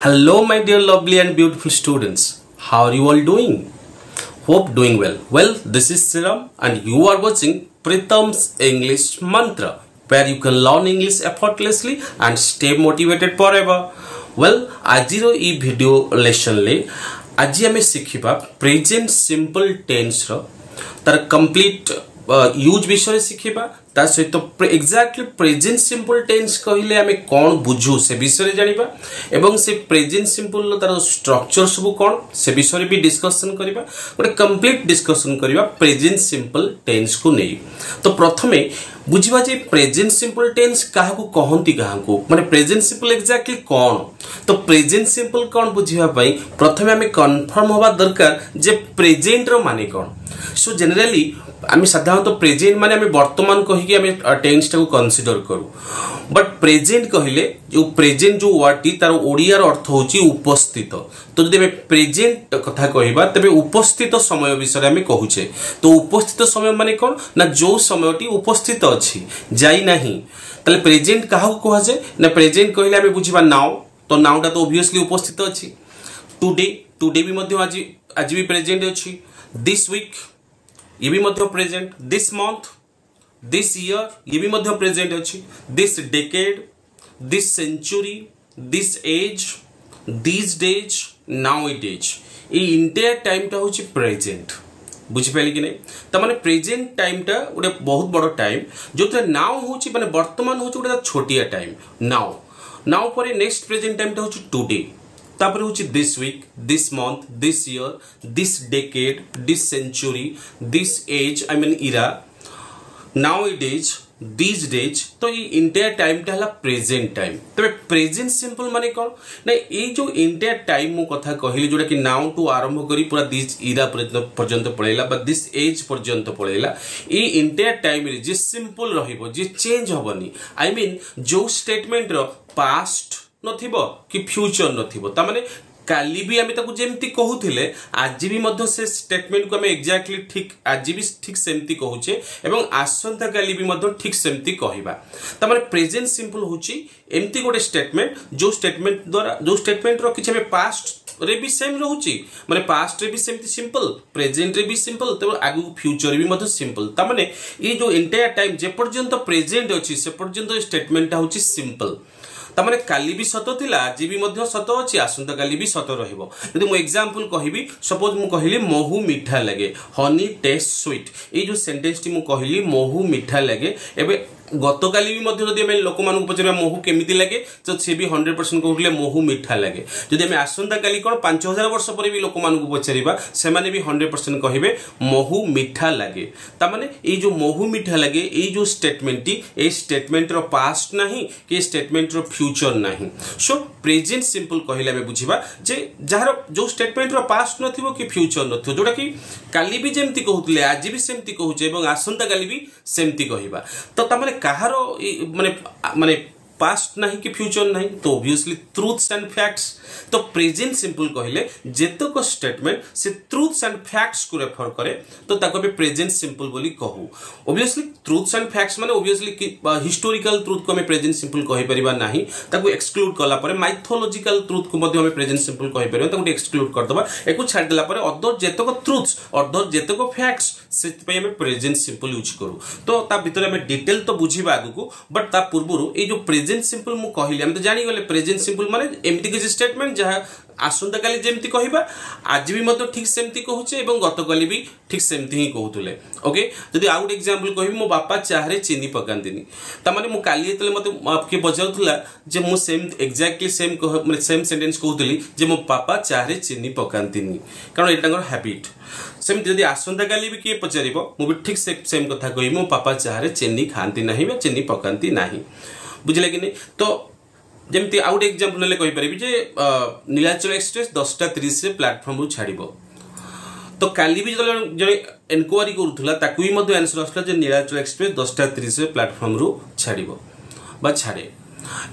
Hello, my dear lovely and beautiful students. How are you all doing? Hope doing well. Well, this is Siram and you are watching Pritam's English Mantra, where you can learn English effortlessly and stay motivated forever. Well, आजिरो E video lesson ले आज हमें सिखिबा present simple tense रो तार complete use विषय सिखिबा ता सहित exactly present simple tense कहले आमे कोन बुझू से विषय जानिबा एवं से प्रेजेंट सिंपल तार स्ट्रक्चर सब कोन से विषय भी डिस्कशन करिबा गोटे कंप्लीट डिस्कशन करिबा प्रेजेंट सिंपल टेंस को नै। तो प्रथमे बुझिबा जे प्रेजेंट सिंपल टेंस काहा को कहंती काहा को माने प्रेजेंट सिंपल एक्जाक्टली कोन। तो प्रेजेंट सिंपल कोन बुझिबा पई प्रथमे आमे कन्फर्म होबा दरकार जे प्रेजेंट रो माने कोन। सो जनरली आमे साधारणतः प्रेजेंट माने आमे वर्तमान कहि आमे टेंस टाको कंसीडर करू, बट प्रेजेंट कहिले जो प्रेजेंट जो वर्ड टी तार ओडिया रो अर्थ होची उपस्थित। तो जदि आमे प्रेजेंट कथा कहिबा तबे उपस्थित समय विषय आमे कहूचे। तो उपस्थित समय माने कोन ना जो समयटी उपस्थित अछि जाई नाही, तले प्रेजेंट काहा को कहा जाय ना प्रेजेंट कहिले आमे बुझिबा नाउ। तो नाउटा तो ऑब्वियसली उपस्थित अछि। टुडे भी मध्य आज भी प्रेजेंट अछि। दिस वीक ये भी मध्य present. This month this year ये भी मध्य प्रेजेंट अछि। This decade this century this age this days now it is ये इंटायर टाइम टा होछि प्रेजेंट। बुझि पाइले कि नै? त माने प्रेजेंट टाइम टा उडे बहुत बड़ टाइम जोते नाउ होछि माने वर्तमान होछि उडे छोटिया टाइम नाउ परे नेक्स्ट प्रेजेंट टाइम टा होछि टुडे। तापर होछि this week this month this year this decade this century this age I mean era now it is this days. तो ये इंटायर टाइम टा हला प्रेजेंट टाइम। तबे प्रेजेंट सिंपल माने कोन ना ये जो इंटायर टाइम मु कथा कहिली जोटा कि नाउ टू आरंभ करी पूरा दिस इरा पर्यंत पळेला बा दिस एज पर्यंत पळेला ये इंटायर टाइम रे जे सिंपल रहिबो जे चेंज होबनी आई मीन जो स्टेटमेंट रो पास्ट नथिबो कि फ्यूचर नथिबो ता माने काली भी आमे ताकू जेमती कहूथिले आज भी मध्य से स्टेटमेंट को आमे एक्जेक्टली ठीक आज भी ठीक सेमती कहूचे एवं आसंता काली भी मध्य ठीक सेमती कहिबा। ता माने प्रेजेंट सिंपल होची एमती गोटे स्टेटमेंट जो स्टेटमेंट द्वारा जो स्टेटमेंट रो किछ आमे पास्ट रे भी सेम रहूची माने पास्ट रे भी सेमती सिंपल प्रेजेंट रे भी सिंपल तो आगु फ्यूचर भी मध्य सिंपल। ता माने ये जो एंटायर टाइम जे पर्यंत प्रेजेंट अछि से पर्यंत स्टेटमेंट ता होची सिंपल। तामाने काली भी सत थिला आज भी मध्य सत अछि आसंता काली भी सत रहिबो। यदि मु एग्जांपल कहिबी सपोज मु कहिली महू मीठा लागे हनी टेस्ट स्वीट ए जो सेंटेंस टी मु कहिली महू मीठा लागे एबे गतकाली भी मध्य जदि आमे लोक मानकु पचरबा महू केमिति लागे तो से भी 100% कहउले महू मीठा लागे। जदि आमे आसंता काली कोन 5000 वर्ष पर भी लोक मानकु पचरिबा से माने भी 100% कहिबे महू मीठा लागे। ता माने ए जो महू मीठा लागे ए जो स्टेटमेंट टी ए स्टेटमेंट रो पास्ट नाही कि स्टेटमेंट रो फ्यूचर नाही। सो प्रेजेंट सिंपल कहिला में बुझिबा जे जहार जो स्टेटमेंट रो पास्ट नथिबो कि फ्यूचर नथिबो जोटा कि काली भी जेमती कहउतले आज भी सेमती कहउचे एवं आसंता काली भी सेमती कहिबा। तो ता माने काहारो माने माने पास्ट नहीं कि फ्यूचर नहीं तो ऑब्वियसली ट्रूथ्स एंड फैक्ट्स। तो प्रेजेंट सिंपल कहले जेतक स्टेटमेंट से ट्रूथ्स एंड फैक्ट्स को रेफर करे तो ताको भी प्रेजेंट सिंपल बोली कहू। ऑब्वियसली ट्रूथ्स एंड फैक्ट्स माने ऑब्वियसली हिस्टोरिकल ट्रूथ को हमें प्रेजेंट सिंपल कहि परिबा नाही ताको एक्सक्लूड कला परे माइथोलॉजिकल ट्रूथ को मध्ये हमें प्रेजेंट सिंपल कहि परिबा ताको एक्सक्लूड कर दबा एको छाड़ देला परे अदर जेतक ट्रूथ्स अदर जेतक फैक्ट्स से पे हमें प्रेजेंट सिंपल यूज करू। तो ता भीतर हमें डिटेल तो बुझिबा आगु को बट ता पूर्वरु ए जो प्रेजेंट सिंपल मु कहिली हम तो जानि गले प्रेजेंट सिंपल माने एमती के स्टेटमेंट जहा आसंता काली जेमती कहिबा आज भी मतो ठीक सेमती कहूचे एवं गतकाली भी ठीक सेमती ही कहूतले। ओके जदि आउट एग्जांपल कहिबी मो बापा चाहरे चीनी पकांतिनी ता माने मु काली एतले मते आपके पचारुथला जे मु सेम एक्जेक्टली सेम माने सेम सेंटेंस कहूतली जे मो पापा चाहरे चीनी पकांतिनी कारण एटांगर हैबिट। सेम जदि आसंता काली भी के पचारिबो मु भी ठीक सेम कथा कहि मो पापा चाहरे चीनी खांती नाही बा चीनी पकांती नाही। बुझले कि नहीं? तो जेमती आउट एग्जांपल ले कहि परिबी जे नीलाचल एक्सप्रेस 10:30 से प्लेटफॉर्म रु छाड़िबो। तो काली भी जने एनक्वायरी करूथला ताकू ही मध्य आंसर असला जे नीलाचल एक्सप्रेस 10:30 से प्लेटफॉर्म रु छाड़िबो बा छाड़े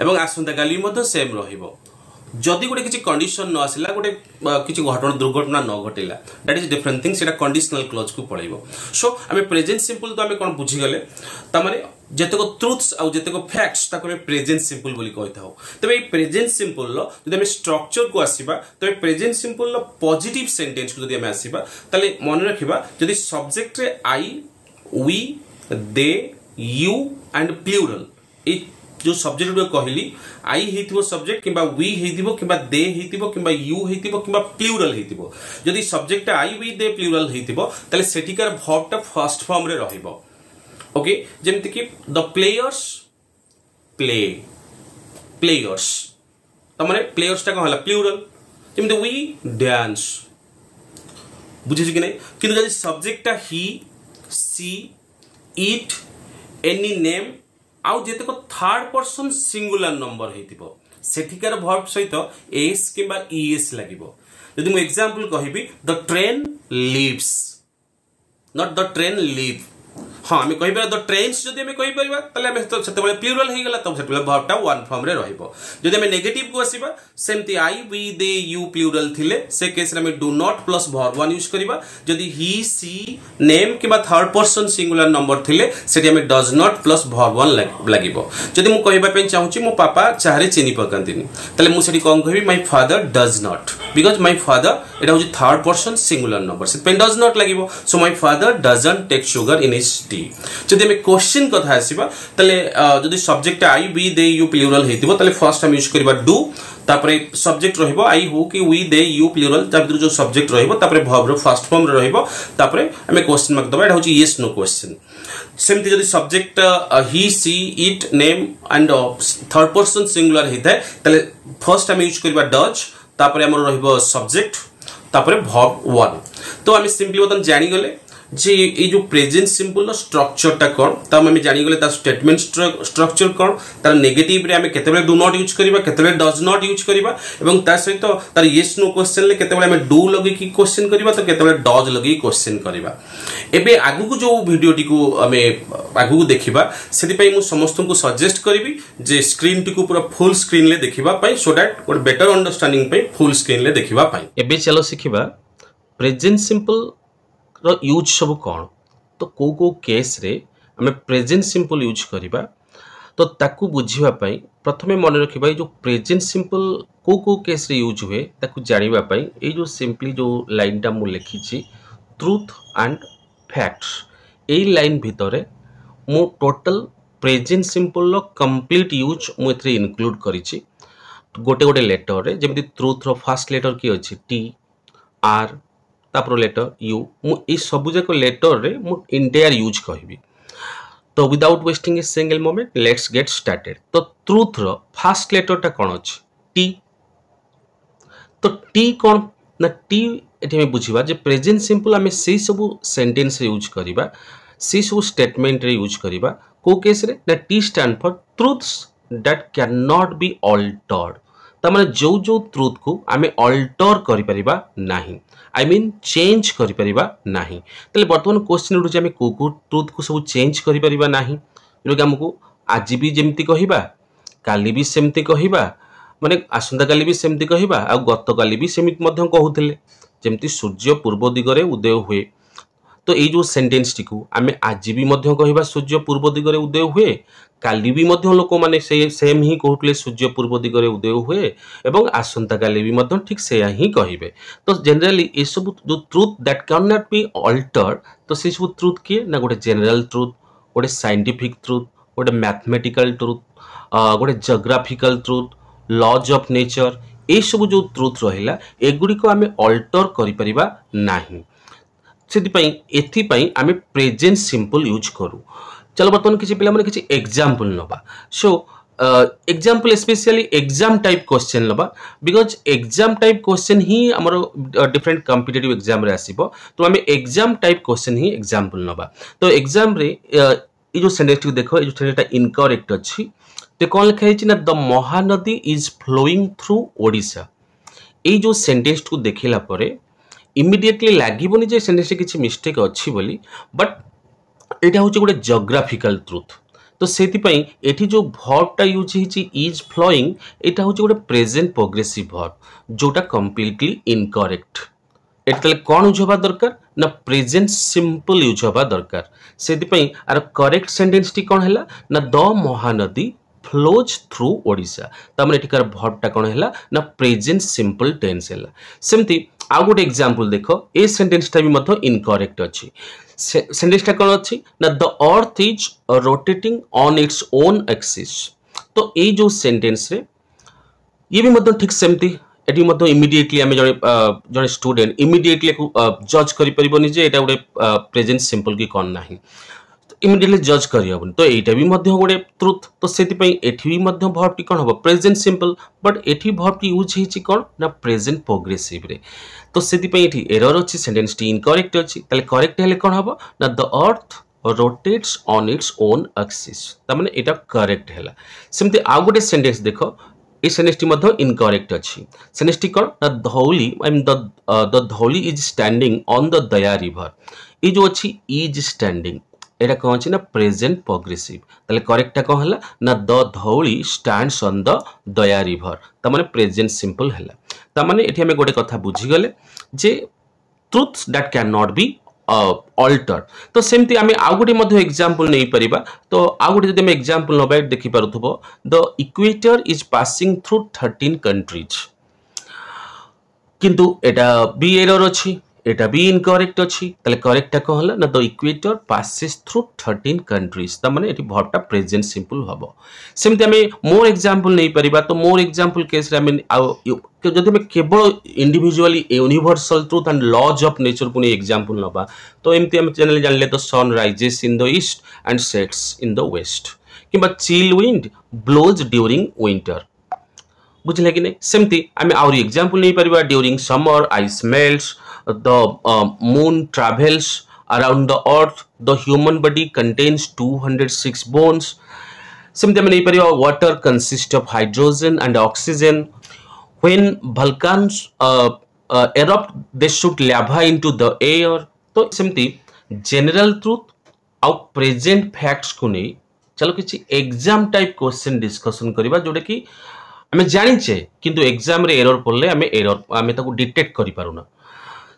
एवं आसंता काली मध्य सेम रहिबो। जदि गोटे किसी कंडीशन न आसिला गोटे किसी घटना दुर्घटना न घटेला दैट इज डिफरेंट थिंग सेटा कंडीशनल क्लॉज को पळेबो। सो आमे प्रेजेंट सिंपल तो आमे कोन बुझी गले ता माने जेतक ट्रुथ्स आउ जेतक फैक्ट्स ताको हम प्रेजेंट सिंपल बोली कहि थाउ। तबे प्रेजेंट सिंपल लो जदि हम स्ट्रक्चर को आसीबा तबे प्रेजेंट सिंपल लो पॉजिटिव सेंटेंस को जदि हम आसीबा तले मन रखिबा जदि सब्जेक्ट रे I we they you and plural ए जो सब्जेक्ट को कहली आई हेतिबो सब्जेक्ट किबा वी हेतिबो किबा दे हेतिबो किबा यू हेतिबो किबा प्लूरल हेतिबो जदि subject I we they plural हेतिबो तले सेटिकार वर्ब टा फर्स्ट फॉर्म रे रहिबो। ओके जेमति कि द प्लेयर्स प्ले प्लेयर्स त माने प्लेयर्स टा कहला प्लूरल जेमति वी डांस बुझिस कि नै किंतु जदि सब्जेक्ट टा he she it any name आउ जेतक थर्ड पर्सन सिंगुलर नंबर हेतिबो सेठिकार वर्ब सहित एस किबा ईएस लागिबो। यदि मु एग्जांपल कहिबी the train leaves not the train leave हाँ आम कहि द ट्रेन्स जदि आम कहि परिबा तले आम सेतेबेले प्लूरल हे गेला तब सेतेबेले वर्ब टा वन फॉर्म रे रहइबो। जदि आम नेगेटिव को आसीबा सेमति I we they you plural थिले से केस रे आम do not plus verb one use करिबा। जदि ही सी नेम किबा थर्ड पर्सन सिंगुलर नंबर थिले सेठी आम does not plus verb one लागिबो। जदि मु कहिबा पे चाहूची मो पापा चाहरे चीनी पकांतिनी तले मु सेठी कोन कहिबी my father does not because my father एटा होची थर्ड पर्सन सिंगुलर नंबर से पे डज नॉट लागिबो। So my father doesn't take sugar in his tea. जदि हमें क्वेश्चन कथा आसीबा तले जदि subject I we they you plural हेतिबो तले फर्स्ट हम यूज करबा डू तापरे सब्जेक्ट रहिबो आई हु कि वी दे यू प्लूरल ता भीतर जो सब्जेक्ट रहिबो तापरे वर्ब रो फर्स्ट फॉर्म रे रहिबो तापरे हमें क्वेश्चन मार्क दबा एटा होची यस नो क्वेश्चन। सेमति जदि subject he she it name and third person singular हेताय तले फर्स्ट हम यूज करबा डज तापरे हमर रहिबो सब्जेक्ट तापरे वर्ब वन। तो हम सिंपली बतन जानि गले जे ये जो प्रेजेंट सिंपल स्ट्रक्चर टा कोन त हम जानि गले ता स्टेटमेंट स्ट्रक्चर कोन तार नेगेटिव रे हम केतेबे डू नॉट यूज करिबा केतेबे डज नॉट यूज करिबा एवं ता सहित तार यस नो क्वेश्चन ले केतेबे हम डू लगे की क्वेश्चन करिबा तो केतेबे डज लगे क्वेश्चन करिबा। एबे आगु को जो वीडियो टी को हमें आगु को देखिबा सेति पई मु समस्त को सजेस्ट करिबी जे स्क्रीन टी को पूरा फुल स्क्रीन ले देखिबा पई so that one better understanding पई फुल स्क्रीन ले देखिबा पई। एबे चलो सिखिबा प्रेजेंट सिंपल रो यूज सब कौन तो को केस रे हमें प्रेजेंट सिंपल यूज करिबा तो ताकू बुझिबा पई प्रथमे मन रखिबा जो प्रेजेंट सिंपल को केस रे यूज हुए ताकू जानिबा पई ए जो सिंपली जो लाइन टा मु लिखिछि ट्रुथ एंड फैक्ट्स ए लाइन भितरे मु टोटल प्रेजेंट सिंपल लो कंप्लीट यूज मु एथरे इंक्लूड करिछि। गोटे गोटे लेटर रे जेमति ट्रुथ रो फर्स्ट लेटर की अछि टी आर तापर लेटर यू मु ए सब जाक लेटर रे मु इंटायर यूज कहबी। तो without wasting a single moment let's get started. तो ट्रुथ रो फर्स्ट लेटर टा कोन अछि टी। तो टी कोन ना टी एठी में बुझिबा जे प्रेजेंट सिंपल हमें से सब सेंटेंस रे यूज करिबा से सब स्टेटमेंट रे यूज करिबा को केस रे ना T stand for truths that can not be Altered. त माने जो जो ट्रुथ को हमें अल्टर करि परिबा नाही आई मीन चेंज करि परिबा नाही। तले वर्तमान क्वेश्चन उठुचे हमें को ट्रुथ को सब चेंज करि परिबा नाही जो कि हमको आज भी जेमति कहिबा काली भी सेमति कहिबा माने आसंता काली भी सेमति कहिबा आ गत काली भी सेमित मध्यम कहउथिले जेमति सूर्य पूर्व दिगरे उदय हुए तो ये जो सेंटेंस टी को आम आज भी मध्य कहिबा सूर्य पूर्व दिगरे उदय हुए काली भी मध्य लोक माने सेम ही कहउतले सूर्य पूर्व दिगरे उदय हुए एवं आसंता काली भी मध्य ठीक सेया ही कहिबे। तो जनरली ए सब जो truth that can not be altered तो से सब ट्रुथ किए ना गोटे जनरल ट्रुथ गोटे साइंटिफिक ट्रुथ गोटे मैथमेटिकल ट्रुथ गोटे geographical truth laws of nature ए सब जो ट्रुथ रहिला एगुडी को आमे अल्टर करि परिबा नाही सेति एथि आमे प्रेजेंट सिंपल यूज करू। चलो बर्तमान किसी पिला माने किसी एग्जांपल नबा। So example specially exam type question नबा बिकॉज एग्जाम टाइप क्वेश्चन ही हमर डिफरेंट कॉम्पिटिटिव एग्जाम रे आसीबो तो आमे एग्जाम टाइप क्वेश्चन ही एग्जांपल नबा। तो एग्जाम रे ई जो सेंटेंस देखो ई जो सेंटेंस इनकरेक्ट अछि ते कोन लिखा है ना the Mahanadi is flowing through Odisha. ए जो सेंटेंस को देखिला परे इमिडिएटली लागिबोनी जे सेंटेंस किछि मिस्टेक अछि बोली बट एटा होछि गोटे जियोग्राफिकल ट्रुथ। तो सेति पई एठी जो वर्ब टा यूज हिछि इज फ्लोइंग एटा होछि गोटे प्रेजेंट प्रोग्रेसिव वर्ब जोटा कंप्लीटली इनकरेक्ट एट तले कौन यूज होबा दरकार ना प्रेजेंट सिंपल यूज होबा दरकार से आर करेक्ट सेंटेंस टी कौन है ना the Mahanadi flows through Odisha तमने एठिकार भर्बटा कौन है ना प्रेजेंट सिंपल टेंस है सेमती आउ गोटे एग्जांपल देखो ए सेंटेंसटा भी मध्य इनकरेक्ट अछि सेंटेंसटा कौन अछि ना the earth is rotating on its own axis तो ये जो सेंटेंस रे ये भी मतलब ठीक सेमती एटी मतलब इमिडिएटली आम जड़े स्टूडेंट इमिडिएटली जज करें जे एटा गोटे प्रेजेंट सिंपल कि कौन ना इमिडिएटली जज करहबन तो यहाँ भी गोटे ट्रुथ तो से भर्ब टी कौन हम present simple but eighty verb T use होती कौन ना प्रेजेंट प्रोग्रेसिव रे तो से एरर अच्छी सेंटेंस टी इनकरेक्ट अच्छी करेक्ट हेले कौन हम ना the earth rotates on its own axis तमाने एटा करेक्ट है सेमती आउ गोटे सेंटेंस देखो ये सेंटेंस टी मध्य इनकरेक्ट अच्छी सेंटेंस टी कौन ना Dhauli I mean the Dhauli is standing on the Daya river ये जो अच्छी इज स्टैंडिंग एटा कौन अच्छी ना प्रेजेंट प्रोग्रेसिव ताले करेक्टा कौन है ना the Dhauli stands on the Daya river तमाने प्रेजेंट सिंपल है तमाने एठी हमें गोटे कथा बुझी गले जे truths that can not be alter तो सेमती आम आउ गोटे मध्य एग्जांपल नहीं परिबा तो आउ गोटे जदि एग्जांपल नबा देखि पारुथबो the equator is passing through 13 countries किंतु एटा बी एरर अछि एटा भी इनकरेक्ट अच्छी करेक्टा कौन है ना the equator passes through 13 countries तमाने एटी भर्बटा प्रेजेंट सिंपल हम सेमती आम मोर एग्जांपल नहीं परिबा तो मोर एग्जांपल केस रे आम जदि आम केवल individually universal truth and laws of nature को एग्जांपल नबा तो एमती आम जनरली जानले तो sun rises in the east and sets in the west किंबा chill wind blows during winter बुझले कि नहीं सेमती आम आउरी एग्जांपल नहीं परिबा during summer ice melts the moon travels around the earth the human body contains 206 bones simply I mean water consists of hydrogen and oxygen when volcanoes erupt they shoot lava into the air तो simply general truth और present facts को नहीं चलो किसी exam type question discussion करबा जोटा कि आमे जानिचे किंतु एग्जाम रे एरर पड़ले आमे ताको डिटेक्ट करि पारुना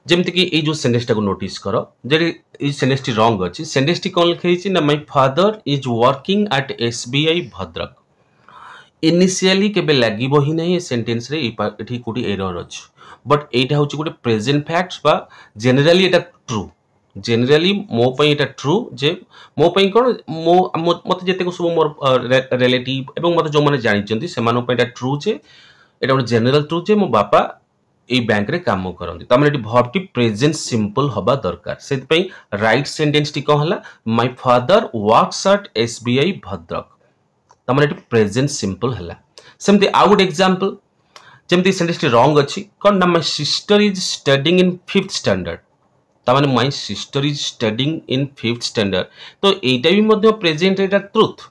जेमती कि ये जो सेंटेंस को नोटिस कर जे सेंटेंस टी रॉन्ग अच्छी सेंटेंस टी कौन लिखाई ना my father is working at SBI Bhadrak initially केबे लागिबो ही नहीं सेंटेंस रे एठी कोटी एरर अछि बट एटा होची गोटे प्रेजेंट फैक्ट्स बा जनरली एटा ट्रू जनरली मो पई एटा ट्रू जे मो पई कोन मो मते जेते को सब मोर रिलेटिव एवं मते जो माने जानि चंती से मानो पई एटा ट्रू जे एटा गोटे जनरल ट्रू जे मो बापा ए बैंक रे काम करंती तमने एटी भर्ब टी प्रेजेंट सिंपल हबा दरकार सेति पई राइट सेंटेंस टी कोन हला my father works at SBI Bhadrak तमने एटी प्रेजेंट सिंपल हला सेमती आउ गुड एग्जांपल जेमती सेंटेंस टी रॉन्ग अछि कोन ना my sister is studying in 5th standard तमने my sister is studying in 5th standard तो एटा भी मध्य प्रेजेंट एटा ट्रुथ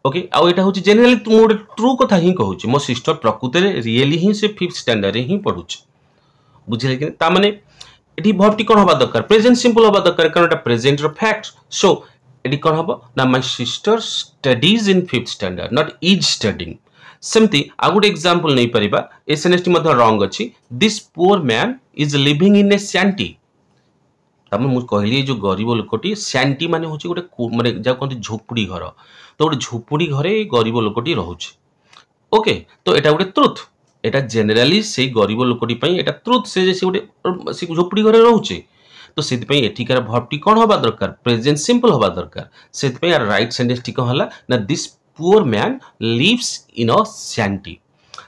ओके आउ एटा होची जनरली तुम गोटे ट्रू कथा ही कहूची मो सिस्टर प्रकृति रे रियली ही से 5th स्टैंडर्ड रे ही पढुची बुझले कि ता माने एठी भर्ब टी कोन होबा दरकार प्रेजेंट सिंपल होबा दरकार कारण एटा प्रेजेंट रो फैक्ट सो एठी कोन होबा ना my sister studies in 5th standard not is studying सेमती आ गुड एग्जांपल नै परिबा ए सेंटेंस टी मध्ये रॉन्ग अछि this poor man is living in a shanty तमे मु कहली जो गरीब लोकटी सैंटी माने होची गोटे माने जा कोन झोपड़ी घर तो गोटे झोपड़ी घरे गरीब लोकटी रहुची ओके तो एटा गोटे ट्रुथ एटा जनरली से गरीब लोकटी पई एटा ट्रुथ से जे गोटे से झोपड़ी घरे रहुची तो सेति पई एठिकार भर्ब टी कोन होबा दरकार प्रेजेंट सिंपल होबा दरकार सेति पई राइट सेंटेंस टी कोन हला ना this poor man lives in a shanty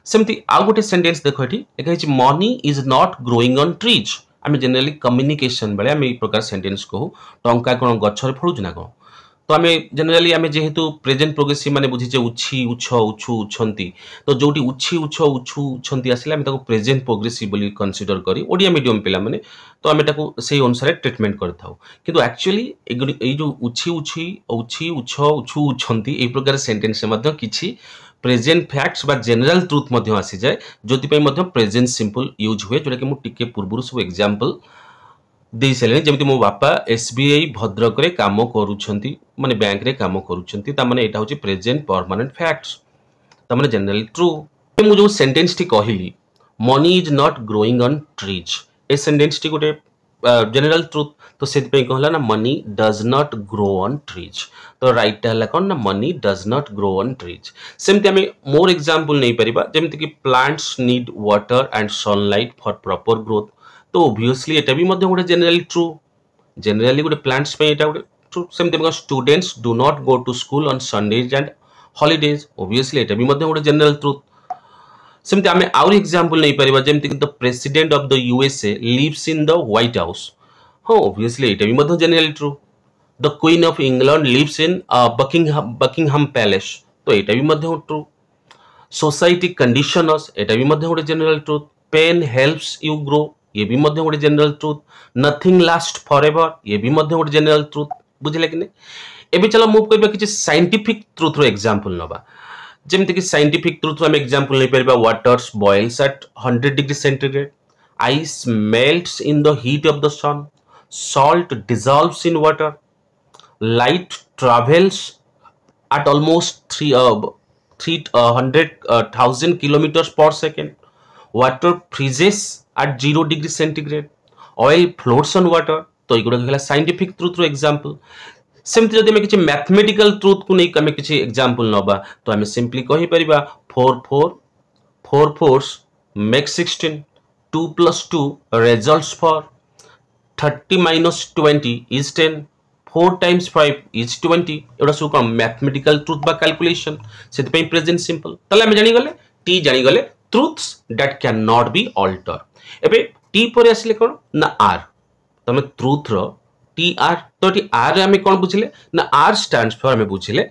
सेमती आउ गोटे सेंटेंस देखो एठी एकाइछि money is not growing on trees आम जनरली कम्युनिकेशन बेले आम प्रकार सेंटेंस कहू टंका कौन गचर फड़ू ना कौन तो आम जनरली आम जेहेतु प्रेजेंट प्रोग्रेसिव माने बुझीचे उछि उछ उछु उछंती तो जोटी उछि उछ उछु उछंती आसिले आम ताको प्रेजेंट प्रोग्रेसिव बोली कंसीडर करी ओडिया मीडियम पिला माने तो आम ताको सेही अनुसार ट्रीटमेंट करथाउ किंतु एक्चुअली ए जो उछि उछि उछि उछ उछु उछंती ए प्रकार सेंटेंस मध्ये किछि प्रेजेंट फैक्ट्स बा जनरल ट्रुथ मध्ये आसी जाय जोति पई मध्ये प्रेजेंट सिंपल यूज हुए जोटा कि मु टिके पूर्वरु सब एग्जांपल दे सले जेमति मो बापा एसबीआई भद्रक रे काम करूछंती माने बैंक रे काम करूछंती ता माने एटा होची प्रेजेंट परमानेंट फैक्ट्स ता माने जनरली ट्रू मु जो सेंटेंस टी कहिली money is not growing on trees ए सेंटेंस टी गोटे जनरल ट्रुथ तो से कहला ना money does not grow on trees तो राइट है कौन ना money does not grow on trees सेमती आम मोर एग्जांपल नहीं परिबा जेमति कि plants need water and sunlight for proper growth तो ऑब्वियसली एटा भी मध्ये गोटे जनरली ट्रू जनरली गोटे प्लांट्स पे एटा गोटे ट्रू सेमती because students do not go to school on Sundays and holidays obviously एटा भी मध्ये गोटे जनरल ट्रुथ सेमती आमे आउर एग्जांपल नहीं परिबा जेमति कि the president of the USA lives in the White House हाँ ऑब्वियसली एटा भी मध्ये generally true the queen of England lives in Buckingham Palace तो एटा भी मध्ये ट्रू सोसाइटी कंडीशन अस एटा भी मध्ये गोटे general truth pain helps you grow ये भी मध्ये गोटे general truth nothing last forever ये भी मध्ये गोटे जनरल ट्रुथ बुझिले कि नै एबे चलो मूव करबा किछि साइंटिफिक ट्रुथ रो एग्जांपल नबा जेमति कि साइंटिफिक ट्रुथ हम एग्जांपल नहीं परिबा waters boils at 100 degree centigrade ice melts in the heat of the sun salt dissolves in water light travels at almost 300,000 kilometers per second water freezes at 0 degree centigrade oil floats on water तो एगुड़ा कहला scientific truth रो example सेमति जदि हम किछि mathematical truth को नै कमे किछि example नबा तो हम सिंपली कहि परिबा 4 4 make 16 2 plus 2 results for 30 minus 20 is 10 4 times 5 is 20 एवडा सु कोन मैथमेटिकल ट्रुथ बा कैलकुलेशन सेति पे प्रेजेंट सिंपल तले हम जानि गले टी जानि गले truths that can not be alter एबे टी पर आसले कोन ना आर तमे ट्रुथ रो टी आर तो टी आर हमें कोन बुझिले ना आर स्टैंड्स फॉर हमें बुझिले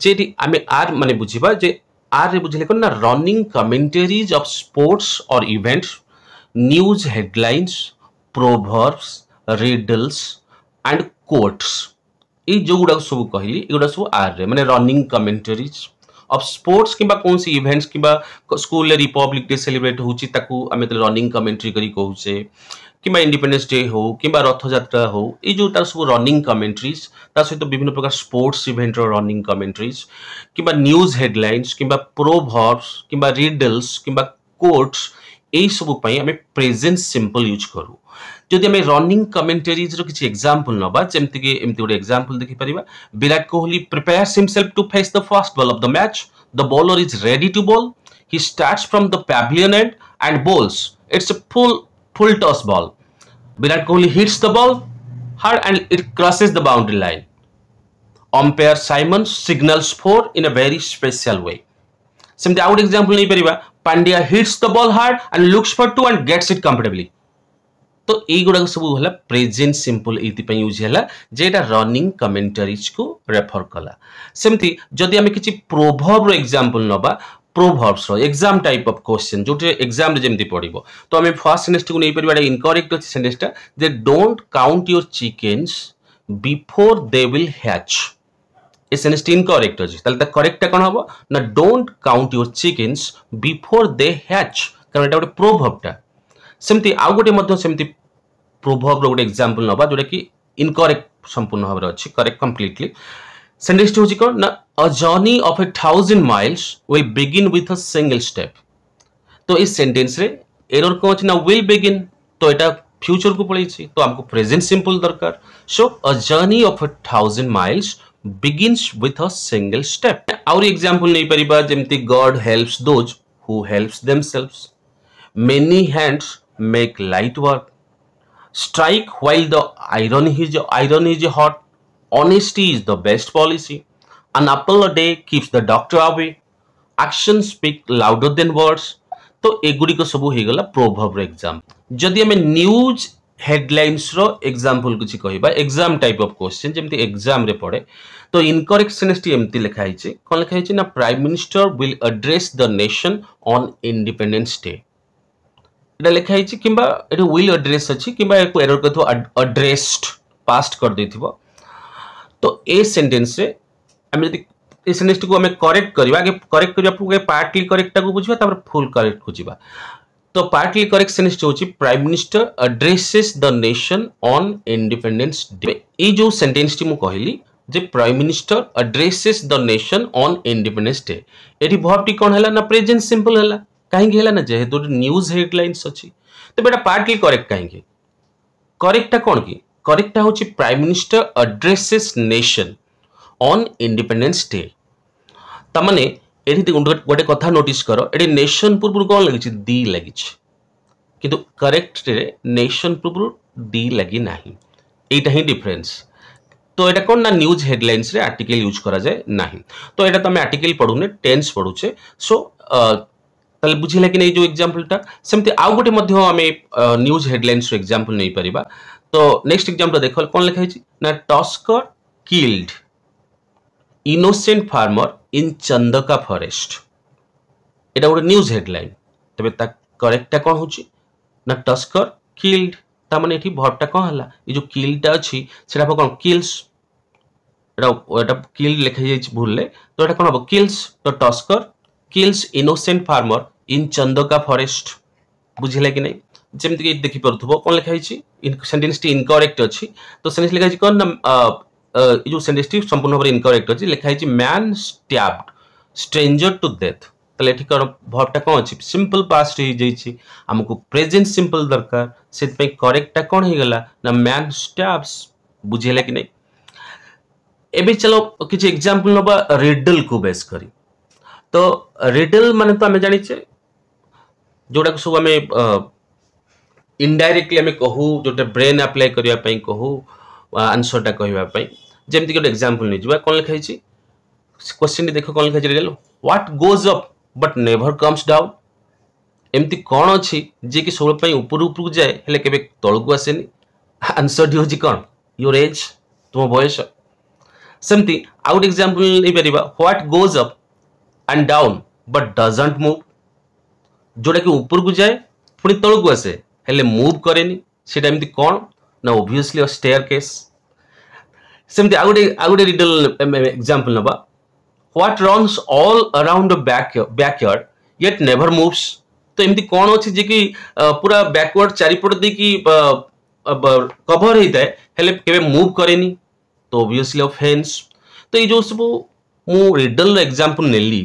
जेटी हमें आर माने बुझिबा जे आर रे बुझिले कोन ना रनिंग कमेंटरीज ऑफ स्पोर्ट्स और events news headlines proverbs riddles and quotes ये जो गुडा सब कहली एगुडा सब आर रे माने रनिंग कमेंटरीज ऑफ स्पोर्ट्स किबा कोन सी इवेंट्स किबा स्कूल ले रिपब्लिक डे सेलिब्रेट होची ताकू हमें तो रनिंग कमेंटरी करी कहूचे किबा इंडिपेंडेंस डे हो किबा रथ यात्रा हो ये जो तार सब रनिंग कमेंटरीज ता सहित विभिन्न प्रकार स्पोर्ट्स इवेंट रो रनिंग कमेंटरीज किबा न्यूज हेडलाइंस किबा प्रोवर्ब्स किबा रिडल्स किबा कोट्स ए सब पई हमें प्रेजेंट सिंपल यूज करू जदि हमें रनिंग कमेंटरीज रो किछि एग्जांपल नबा जेमति कि एमति गोटे एग्जांपल देखि परिबा Virat Kohli prepares himself to face the first ball of the match the bowler is ready to bowl he starts from the pavilion end bowls it's a full toss ball Virat Kohli hits the ball hard and it crosses the boundary line umpire Simon signals 4 in a very special way सेमति आउट example नहीं परिबा Pandya hits the ball hard and looks for 2 and gets it comfortably तो एई गुडा सब होला present simple एति पय use होला जेटा रनिंग कमेंटरीज को रेफर कला सेमति जदि हम किछि प्रोवर्ब रो एग्जांपल नबा प्रोवर्ब्स रो एग्जाम टाइप ऑफ क्वेश्चन जोटे एग्जाम रे जेमति पडिबो तो हमें फर्स्ट सेंटेंस को नै परिबा इनकरेक्ट अछि सेंटेंस ता they don't count your chickens before they will hatch a sentence incorrect अछि तले त करेक्ट कोन हबो ना don't count your chickens before they hatch कारण एटा गोटे प्रोवर्ब ता सेमति आ गोटे मध्ये सेमति प्रोवर्ब रो गोटे एग्जांपल नबा जोटा कि इनकरेक्ट संपूर्ण भाबरे अछि करेक्ट कंप्लीटली सेंटेंस होछि कोन ना अ journey of 1000 miles will begin with a single step तो इस सेंटेंस रे एरर को अछि ना विल बिगिन तो एटा फ्यूचर को पळै छी तो हमको प्रेजेंट सिंपल दरकार so a journey of 1000 miles begins with a single step और एग्जांपल नै परिबा जेमति God helps those who helps themselves many hands make light work strike while the iron is hot honesty is the best policy an apple a day keeps the doctor away actions speak louder than words तो एगुडी को सब हे गला proverb रो example जदि हमें news headlines रो example किछि कहिबा एग्जाम टाइप ऑफ क्वेश्चन जेमति एग्जाम रे पड़े तो इनकरेक्ट सेंटेंस टी एमति लिखा हिचे कोन लिखा हिचे ना prime minister will address the nation on Independence day एटा लिखा हिचे किबा एटा विल एड्रेस अछि किबा एको एरर कथो एड्रेस्ड पास्ट कर देथिबो तो ए सेंटेंस रे हम यदि ए सेंटेंस को हमें करेक्ट करबा आगे करेक्ट करबा पुगे पार्टली करेक्ट को बुझबा तापर फुल करेक्ट को जिबा तो पार्टली करेक्ट सेंटेंस होची prime minister addresses the nation on Independence Day ए जो सेंटेंस टी मु कहली जे prime minister addresses the nation on Independence Day एठी वर्ब टी कोन हला ना प्रेजेंट सिंपल हला कहीं है ना जेहेतु न्यूज हेडलाइंस अच्छी तो बेटा पार्टली करेक्ट कहीं करेक्टा कौन कि करेक्टा हूँ prime minister addresses nation on Independence Day तमाने एठी गोटे कथा नोटिस कर एठी नेशन पूर्व कौन लगी दी लगी किंतु करेक्ट रे नेशन पूर्व दी लगी नाही एटा ही डिफरेंस तो एटा कौन ना न्यूज हेडलाइंस रे आर्टिकल यूज करा जाए नाही तो एटा तमे आर्टिकल पढुने टेंस पढुचे सो ताले बुझिला कि नै जो एग्जांपल टा सेमते आउ गोटे मध्ये हमें न्यूज हेडलाइंस रो एग्जांपल नै परिबा तो नेक्स्ट एग्जांपल देखो कौन लिखा है ना tusker killed innocent farmer in Chandaka forest एटा गोटे न्यूज हेडलाइन तबे ता करेक्टा कौन होची ना टस्कर किल्ड ता माने एठी वर्बटा कौन हला ए जो किल्डटा अछि सेटा कौन किल्स एटा किल्ड लिखा जाय भूल ले तो एटा कौन हो किल्स तो tusker kills innocent farmer in Chandaka forest बुझिला कि नै जेमति कि देखि परथबो कोन लिखा हिची सेंटेंस टी इनकरेक्ट अछि तो सेंटेंस लिखा हिची कोन जो सेंटेंस टी संपूर्ण भाबरे इनकरेक्ट अछि लिखा हिची man stabbed stranger to death तले एठी कोन वर्बटा कोन अछि सिंपल पास्ट हे जाइछि हमकु प्रेजेंट सिंपल दरकार सेत पे करेक्टटा कोन हे गला ना मैन स्टैब्स बुझिला कि नै एबे चलो किछ एग्जांपल नबा रिडल को बेस करी तो रिडल माने तो हमें जानि छे जोडा सब हमें इनडायरेक्टली हमें कहू जोटे ब्रेन अप्लाई करिया पई कहू आंसर टा कहबा पई जेमति कि एग्जांपल नै जिबा कोन लिखा हिची क्वेश्चन देखो कोन लिखा हिची riddle what goes up but never comes down एमति कोन अछि जे कि सब पई ऊपर ऊपर जाए हेले केबे तळकु आसेनी आंसर डी होची कोन योर एज तुम बयस सेमति आउट एग्जांपल नै परिबा what goes up and down but doesn't move जोड़ा कि ऊपर को जाए पुणी तल को आसे हेले मूव करेनी सेटा एमती कौन ना ऑब्वियसली स्टेयरकेस सेमती आगोटे रिडल एग्जांपल नबा what runs all around the backyard yet never moves तो एमती कौन अछि जे कि पूरा बैकवर्ड चारिपट दे कि कवर होता है हेले केबे मूव करेनी तो ऑब्वियसली ऑफेंस तो ये जो सब मु रिडल एग्जांपल नेली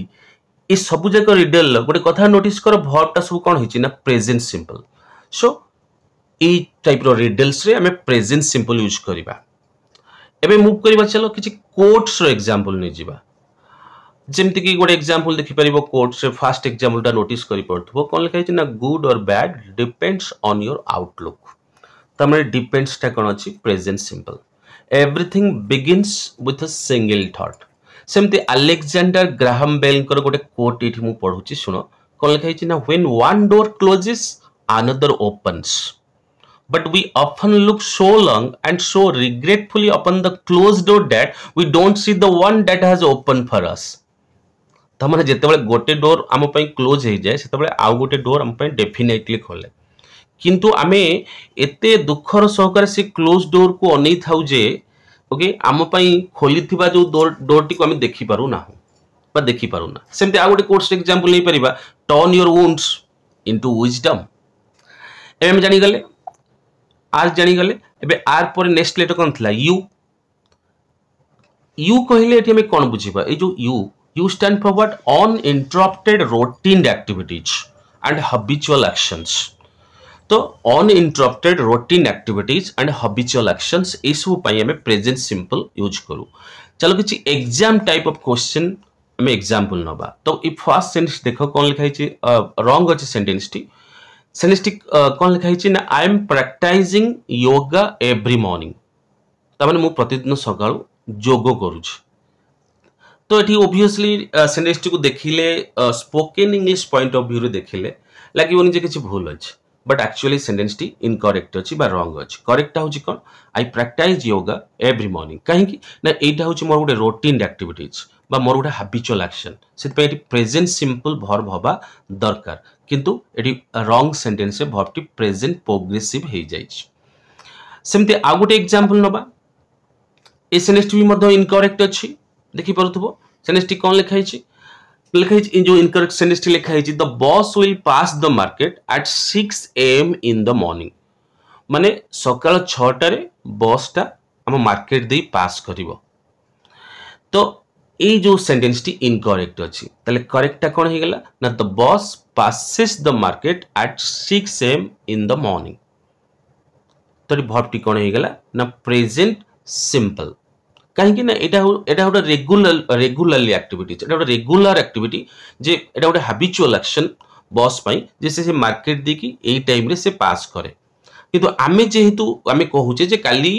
ये सबु जाक रिडल गोटे कथा नोटिस कर वर्बटा सब कौन होची ना प्रेजेंट सिंपल सो ए टाइप रो रिडल्स रे हमें प्रेजेंट सिंपल यूज करिबा एबे मूव करिबा चलो किछि कोट्स रो एग्जांपल नै जिबा जेमति कि गोटे एग्जांपल देखि परिबो कोट्स रे फर्स्ट एग्जांपल टा नोटिस करि पड़थबो कोन लिखा है ना good or bad depends on your outlook तमरे डिपेंड्स टा कोन अछि present simple everything begins with a single thought सेमती अलेक्जेंडर ग्राहम बेल कर गोटे कोट एठी मु पढुची सुनो कोन लिखा है ना when one door closes another opens but we often look so long and so regretfully upon the closed door that we don't see the one that has opened for us तमने जेते बेले गोटे डोर हम पई close हे जाय सेते बेले आ गोटे डोर हम पई डेफिनेटली खोले किंतु आमे एते दुखर सहकार से क्लोज डोर को अनै थाउ जे ओके हम पई खोली थिबा जो डोर टी को हम देखि पारु ना बा देखि पारु ना सेमते आ गोटे कोर्स एग्जांपल नै परिबा turn your wounds into wisdom एम जानि गले आज जानी गले एबे आर पर नेक्स्ट लेटर कोन थला यू यू कहिले एठी हमें कोन बुझिबा ए जो U stand for what uninterrupted routine activities and habitual actions तो uninterrupted routine activities and habitual actions ए सब पई हमें प्रेजेंट सिंपल यूज करू चलो किछि एग्जाम टाइप ऑफ क्वेश्चन हमें एग्जांपल नबा तो ई फर्स्ट सेंटेंस देखो कोन लिखा है रॉन्ग अछि सेंटेंस टी सेनेस्टिक कौन लिखा है ना I am practising yoga every morning तमाने मु प्रतिदिन सकाळु जोग करूछ तो एठी ऑब्वियसली सेनेस्टिक को देखिले spoken English point of view रे देखिले लागिवनी जे किछि भूल अछि बट एक्चुअली सेंटेंस टी इनकरेक्ट अछि बा रॉन्ग अछि करेक्ट होछि कोन आई प्रैक्टाइज योगा एवरी मॉर्निंग काहे कि ना एटा होछि मोर गुटे रूटीन एक्टिविटीज बा मोर गुटे हैबिचुअल एक्शन सेत पे एटी प्रेजेंट सिंपल वर्ब होबा दरकार किंतु एटी रॉन्ग सेंटेंस से वर्ब टी प्रेजेंट प्रोग्रेसिव हे जाय छि सेमते आ गुटे एग्जांपल नबा ए सेंटेंस टी मधो इनकरेक्ट अछि देखि परथबो सेंटेंस टी कोन लिखा छि इन जो इनकरेक्ट सेंटेंस टी लिखा छि the bus will pass the market at 6 am in the morning माने सकाळ 6 टा रे बस टा हम मार्केट दे पास करिवो तो এই जो सेंटेंस टी इनकरेक्ट अछि ताले करेक्टटा कोन हे गेला ना the boss passes the market at 6 am in the morning तो verb टी कोन हे गेला ना प्रेजेंट सिंपल कहीं ना एटा गोटे रेगुलरली एक्टिविटी एटा गोटे रेगुलर एक्टिविटी जे एटा गोटे हैबिचुअल एक्शन बॉस पई जैसे से मार्केट देखी एई टाइम रे से पास करे किंतु आमे जेहेतु आमे कहूचे जे काली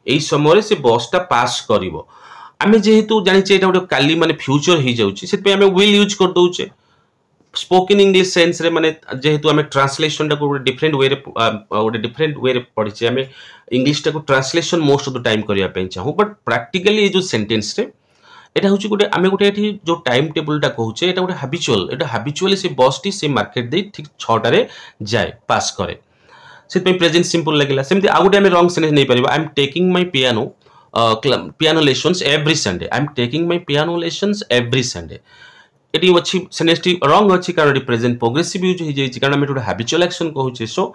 एई समय से बॉसटा पास करिवो आमे जेहेतु जानिचे एटा गोटे काली माने फ्यूचर ही जाउची सेत पे आमे विल यूज कर दोउचे स्पोकन इंग्लिश सेंस रे माने जेहेतु आमे ट्रांसलेशन टा को डिफरेंट वे रे पढिचे आमे इंग्लिश टा को translation most of the time करिया पे चाहू बट प्रैक्टिकली ये जो सेंटेंस रे एटा होची गोटे आमे गोटे एठी जो टाइम टेबल टा कहूचे एटा गोटे हैबिचुअली से बॉस टी से मार्केट दे ठीक 6 टा रे जाय पास करे से पे प्रेजेंट सिंपल लागला सेमति आ गोटे आमे रॉन्ग सेंटेंस नै परिबा I am taking my piano lessons every Sunday I am taking my piano lessons every Sunday एटी अछि सेंटेंस टी रॉन्ग अछि कारण प्रेजेंट प्रोग्रेसिव यूज हो जाय कारण हम एटा हैबिचुअल एक्शन कहूचे सो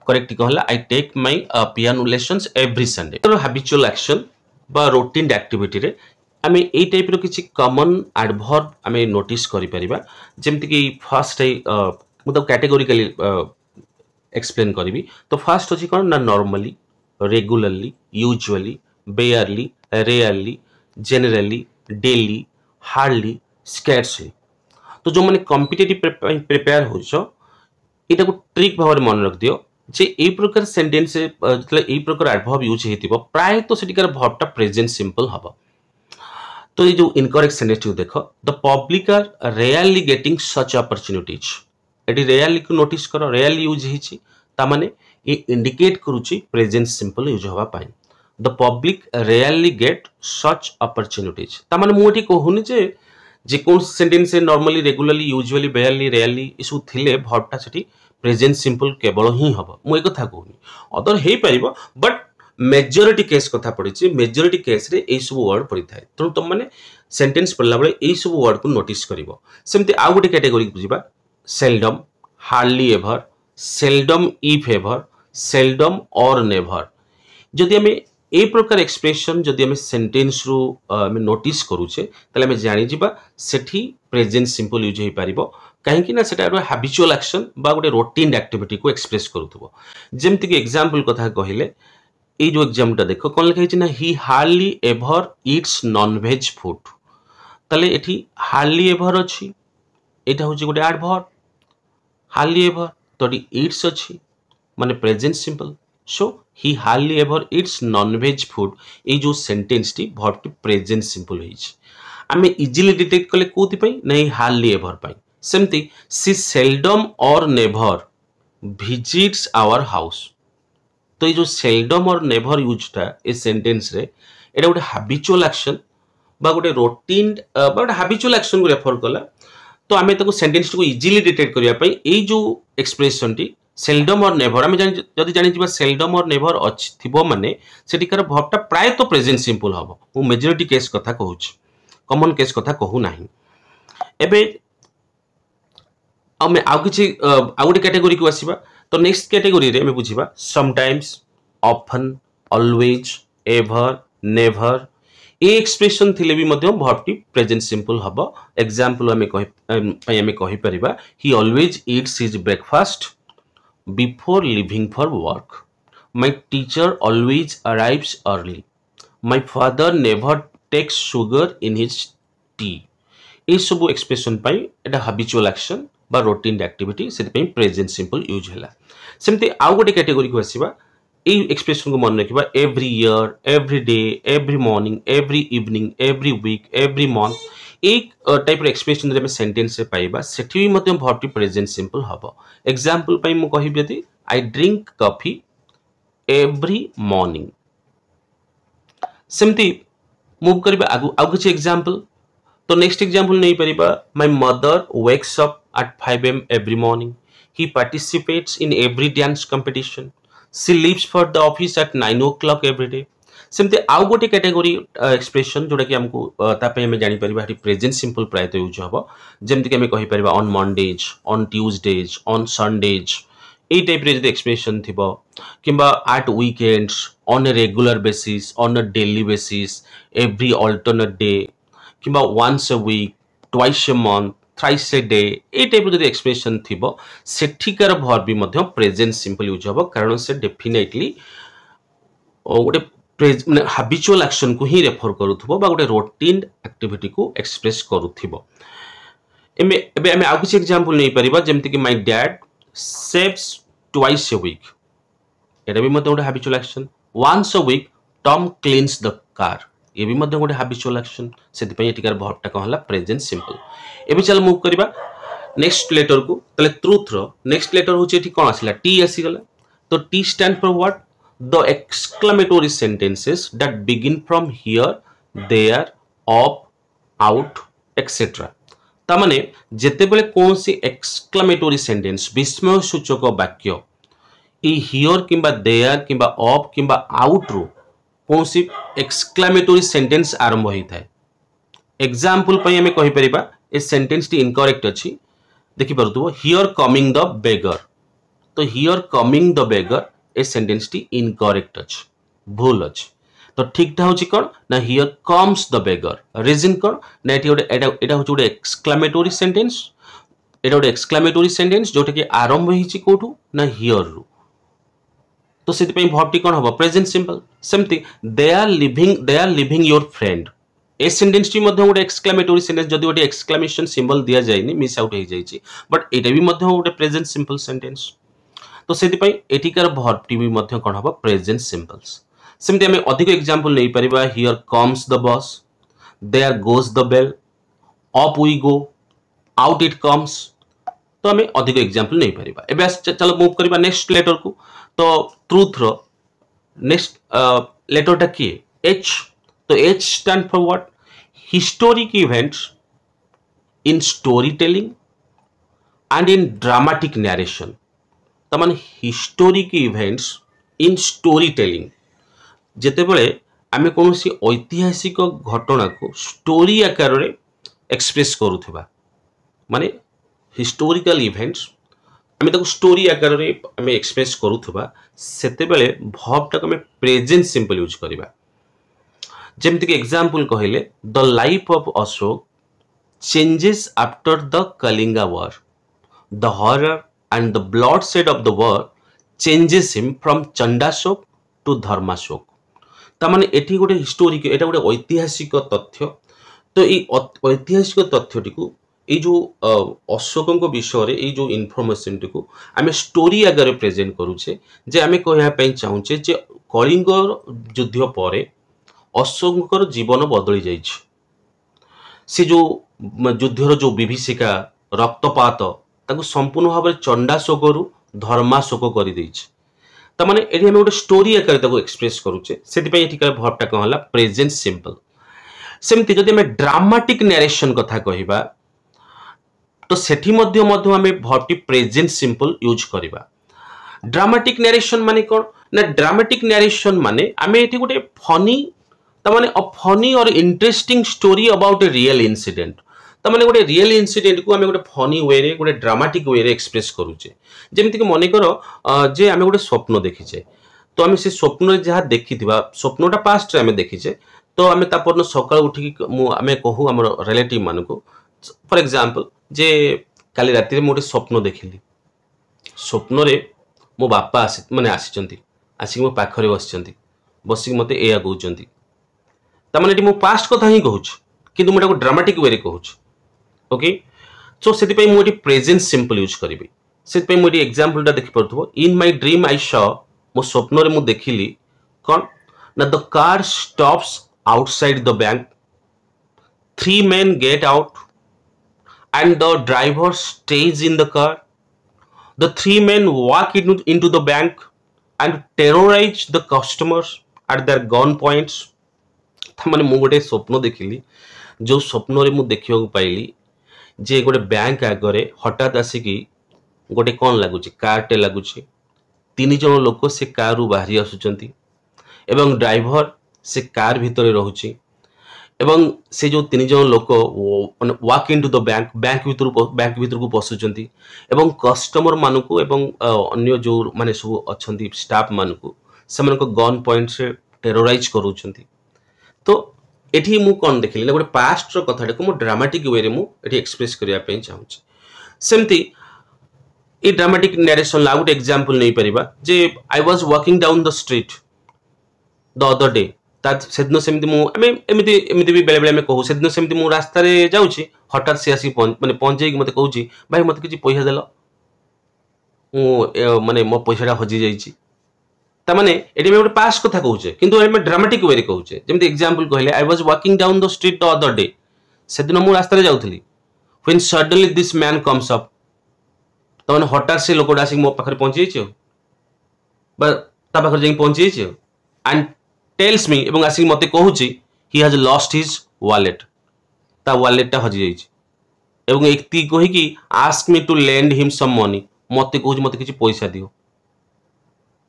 करेक्ट कहला I take my piano lessons every Sunday तो हैबिचुअल एक्शन बा रूटीन एक्टिविटी रे आमे एई टाइप रो किछि कॉमन एडवर्ब आमे नोटिस करि परिबा जेमति कि फर्स्ट है मतलब कैटेगोरिकली एक्सप्लेन करिवि तो फर्स्ट अछि कोन ना normally regularly usually barely rarely generally daily hardly scarcely तो जो माने कॉम्पिटिटिव प्रिपेयर हो छ एटा को ट्रिक भाव मन रख दियो जे ए प्रकार सेंटेंस मतलब ए प्रकार एडवर्ब यूज हेतिबो प्राय तो सेटिकार वर्बटा प्रेजेंट सिंपल हबो तो ये जो इनकरेक्ट सेंटेंस देखो the public are rarely getting such opportunities एटी रेयरली को नोटिस करो रेयरली यूज हिची ता माने ये इंडिकेट करूची प्रेजेंट सिंपल यूज होबा पाई the public rarely get such opportunities ता माने मु एटी कहूनी जे कोन सेंटेंस से normally regularly usually barely rarely इसु थिले वर्बटा सेठी प्रेजेंट सिंपल केवल ही हबो मु ए कथा कहूनी अदर हे परिबो बट मेजॉरिटी केस कथा पड़ी मेजॉरिटी केस रे ए सब वर्ड पड़ी थाए तो तुम माने सेंटेंस पढ़ला बेले ए सब वर्ड को नोटिस करिवो सेमते आ गोटे कैटेगरी बुझिबा seldom hardly ever seldom if ever seldom or never जदि हमें ए प्रकार एक्सप्रेशन जदि हमें सेंटेंस रू हमें नोटिस करूचे तले हमें जानि जिबा सेठी प्रेजेंट सिंपल यूज हे पारिबो कहीं कि ना सेटा हैबिचुअल एक्शन बा गोटे रूटीन एक्टिविटी को एक्सप्रेस करूथबो जेमति कि एग्जांपल कथा कहिले ये जो एग्जाम टा देखो कौन लिखा ना he hardly ever eats non veg food ताले एठी हार्डली एवर अछि एटा होची गोटे एडवर्ब हार्डली एवर तो इट्स अछि माने present simple so he hardly ever eats non veg food ये जो सेंटेंस टी वर्ब टी प्रेजेंट सिंपल होइछ आमे इजीली डिटेक्ट कले कोथि पई नहीं हार्डली एवर पई सेमति सी seldom or never visits our house तो ये जो सेल्डम और नेवर यूज था इस सेंटेंस रे एटा गोटे हैबिचुअल एक्शन बा गोटे रूटीन बा गोटे हैबिचुअल एक्शन को रेफर कला तो आमे ताको सेंटेंस को इजीली डिटेक्ट करिया पई ए जो expression T seldom or never आमे जदी जानि जिबा सेल्डम और नेवर अछि थिबो माने सेटिकार वर्बटा प्राय तो प्रेजेंट सिंपल हबो मु मेजॉरिटी केस कथा कहूछ कॉमन केस कथा कहू नाही एबे आमे आ किछि आ गोटे कैटेगरी को आसीबा तो नेक्स्ट कैटेगरी रे हमें बुझिबा sometimes often always ever never ए एक्सप्रेशन थिले भी मध्य वर्ब टी प्रेजेंट सिंपल हबो एग्जांपल हमें कहि परिबा he always eats his breakfast before leaving for work my teacher always arrives early my father never takes sugar in his tea ए सब एक्सप्रेशन पई एटा हैबिचुअल एक्शन बा रूटीन एक्टिविटी से प्रेजेंट सिंपल यूज है सेमती आउ गोटे कैटेगरी को आसीबा ए एक्सप्रेशन को मन रखिबा every year every day every morning every evening every week every month एक टाइप रो एक्सप्रेशन रे सेंटेंस रे पाइबा सेठी भी मध्यम वर्ब टी प्रेजेंट सिंपल हबो एग्जांपल पई मु कहिबे यदि I drink coffee every morning सेमती मूव करबा आगु किछ एग्जांपल तो नेक्स्ट एग्जांपल नहीं परिबा my mother wakes up at 5 am every morning. He participates in every dance competition. She leaves for the office at 9 o'clock every day. सेमते आउ गोटे category expression जोटा कि हमको तापे हमें जानि परिबा हटी प्रेजेंट सिंपल प्राय तो यूज हबो जेमति कि हमें कहि परिबा on Mondays on Tuesdays on Sundays ए टाइप रे जे एक्सप्रेशन थिबो किबा at weekends on a regular basis on a daily basis every alternate day किंबा once a week, twice a month, thrice a day A type जदि expression थिबो सेठिकार verb भी मध्य प्रेजेंट सिंपल यूज हबो कारण से डेफिनेटली गोटे माने हैबिचुअल एक्शन को ही रेफर करूथबो बा गोटे रूटीन एक्टिविटी को एक्सप्रेस करूथबो एबे हमें आ किछ एग्जांपल नै परिबा जेमति कि my dad saves twice a week एटा भी मते गोटे habitual action once a week Tom cleans the car ये भी मध्य गोटे हैबिचुअल एक्शन से एटिकार वर्बटा कौन है प्रेजेंट सिंपल एबे चल मूव करबा नेक्स्ट लेटर को तले ट्रुथ रो नेक्स्ट लेटर होची एठी कोन आसिला टी आसी गला तो टी stand for what the exclamatory sentences that begin from here there of out etcetera ता माने जेते बेले कोनसी एक्सक्लेमेटरी सेंटेंस विस्मय सूचक वाक्य ई हियर किंबा देयर किंबा ऑफ किंबा आउट रो कोनसी एक्सक्लेमेटरी सेंटेंस आरंभ होता है एग्जांपल पई हमें कहि परिबा ए सेंटेंस टी इनकरेक्ट अछि देखि परतुबो हियर कमिंग द बेगर तो हियर कमिंग द बेगर ए सेंटेंस टी इनकरेक्ट अछि भूल अछि तो ठीक ता होछि कोन ना here comes the beggar reason कोन ना एटी ओडे एटा होछि ओडे एक्सक्लेमेटरी सेंटेंस एटा ओडे एक्सक्लेमेटरी सेंटेंस जोटा कि आरंभ हिछि कोठु ना हियर रु तो से वर्ब टी कौन हम प्रेजेंट सिंपल सेमती they are leaving your friend ए सेंटेंस टी मध्य गोटे एक्सक्लेमेटरी सेंटेंस जदि गोटे एक्सक्लेमेशन सिंबल दिया जायनि मिस आउट हो जाइछि बट एटा भी मध्य गोटे प्रेजेंट सिंपल सेंटेंस तो से एटिकार वर्ब टी भी मध्य कौन हम प्रेजेंट सिंपल्स सेमती हमें अधिक एग्जांपल नै परिबा here comes the bus there goes the bell up we go out it comes तो हमें अधिक एग्जांपल नै परिबा एबे चलो मूव करबा नेक्स्ट लेटर को तो ट्रुथ रो नेक्स्ट लेटर टा की एच तो H stand for what historic events in story telling and in dramatic narration त माने historic events in story telling जेते बेले आमे कोनोसी ऐतिहासिक घटना को स्टोरी आकार रे एक्सप्रेस करूथबा माने हिस्टोरिकल इवेंट्स आमे ताको स्टोरी आकार रे आमे एक्सप्रेस करूथबा सेते बेले वर्ब टा आमे प्रेजेंट सिंपल यूज करबा जेमति कि एग्जांपल कहिले the life of Ashok changes after the Kalinga war the horror and the bloodshed of the war changes him from Chandashok to Dharmashok ता माने एठी गोटे हिस्टोरिक एटा गोटे ऐतिहासिक तथ्य तो ई ऐतिहासिक तथ्यटी को ये जो अशोक विषय रे जो इनफॉरमेशन टी को आमे स्टोरी आगे प्रेजेंट करूचे जे आमे कहया पई चाहूचे जे कलिंग युद्ध पर अशोक जीवन बदली जाइछ से जो युद्धर जो विभीषिका रक्तपात ताको संपूर्ण भाव चंडाशोक रु धर्माशोक कर देइछ त माने एठी हम गोटे स्टोरी आकार ताको एक्सप्रेस करूचे सेति पई एठी वर्ब टा कहला प्रेजेंट सिंपल सेमति जदि हम ड्रामाटिक नरेशन कथा कहिबा तो सेठी मध्य हमें वर्ब टी प्रेजेंट सिंपल यूज करबा ड्रामाटिक नरेशन माने कोन ना ड्रामाटिक नरेशन माने आमे एठी गोटे फनी त माने अ फनी और interesting story about a real incident त माने गोटे रियल इंसिडेंट को आमे गोटे फनी वे रे गोटे ड्रामाटिक वे रे एक्सप्रेस करूचे जेमति कि माने करो जे आमे गोटे स्वप्न देखिचे तो आमे से स्वप्न रे जहा देखिथिबा स्वप्नटा पास्ट रे आमे देखिचे तो आमे तापर सकाळ उठी आमे कहू हमर रिलेटिव मानको फॉर एग्जांपल जे काली राति मोटे स्वप्न देखिली स्वप्न रे मो बापा माने आसिचंती आसिक मो पाखरे बसिचंती बसिक मते एया कहउचंती त माने मो पास्ट कथा ही कहउछ किंतु मोटा को ड्रामाटिक वे रे कहउछ ओके सो सेति पई मोटी प्रेजेंट सिंपल यूज करबी सेति पई मोटी एग्जांपल टा देखि परथबो in my dream I saw मो स्वप्न रे मो देखिली कोन ना the car stops outside the bank 3 men get out and the driver stays in the car. The 3 men walk into the bank and terrorize the customers at their gun points. माने मु गोटे स्वप्न देखिली जो स्वप्न रे मु देखियो पाइली जे गोटे बैंक आगरे हठात आसिकी गोटे कौन लगुची कार टे लगुची 3 जन लोक से कार रु बाहरी आसुचंती एवं ड्राइवर से कार भितरे रहुची एवं से जो 3 जन लोक वॉक इनटू द बैंक भीतर को पसुचंती एवं कस्टमर मानकू एवं अन्य जो माने सब अछंती स्टाफ मानकू सेमानक गन पॉइंट से टेरराइज करूचंती तो एठी मु कोन देखिली गोटे पास्ट रो कथाटे को मु ड्रामाटिक वे रे मु एठी एक्सप्रेस करिया पे चाहूची सेमती ए ड्रामाटिक नरेशन ला गोटे एग्जांपल नै परिबा जे I was walking down the street the other day ता सेदिन सेमती मु एमिति भी बेले बेले में कहू सेदिन सेमती मु रास्ता रे जाउची हठात से आसी माने पहुंचे कि मते कहूची भाई मते किछि पैसा देलो मु माने मो पैसाटा हजी जाईची ता माने एटी में गोटे पास्ट कथा कहूचे किंतु एमे ड्रामाटिक वे रे कहूचे जेमति एग्जांपल कहले I was walking down the street the other day सेदिन मु रास्ता रे जाउथली when suddenly this man comes up तो माने हठात से लोकटा आसी मो पाखरे पहुंची जाईची बा ता पाखरे जाई पहुंची जाईची एंड टेल्स मी एवं आसी मते कहूची he has lost his wallet ता वॉलेट ता हजी जाईची एवं एकती कहि कि ask me to lend him some money मते कहूची मते किछि पैसा दियो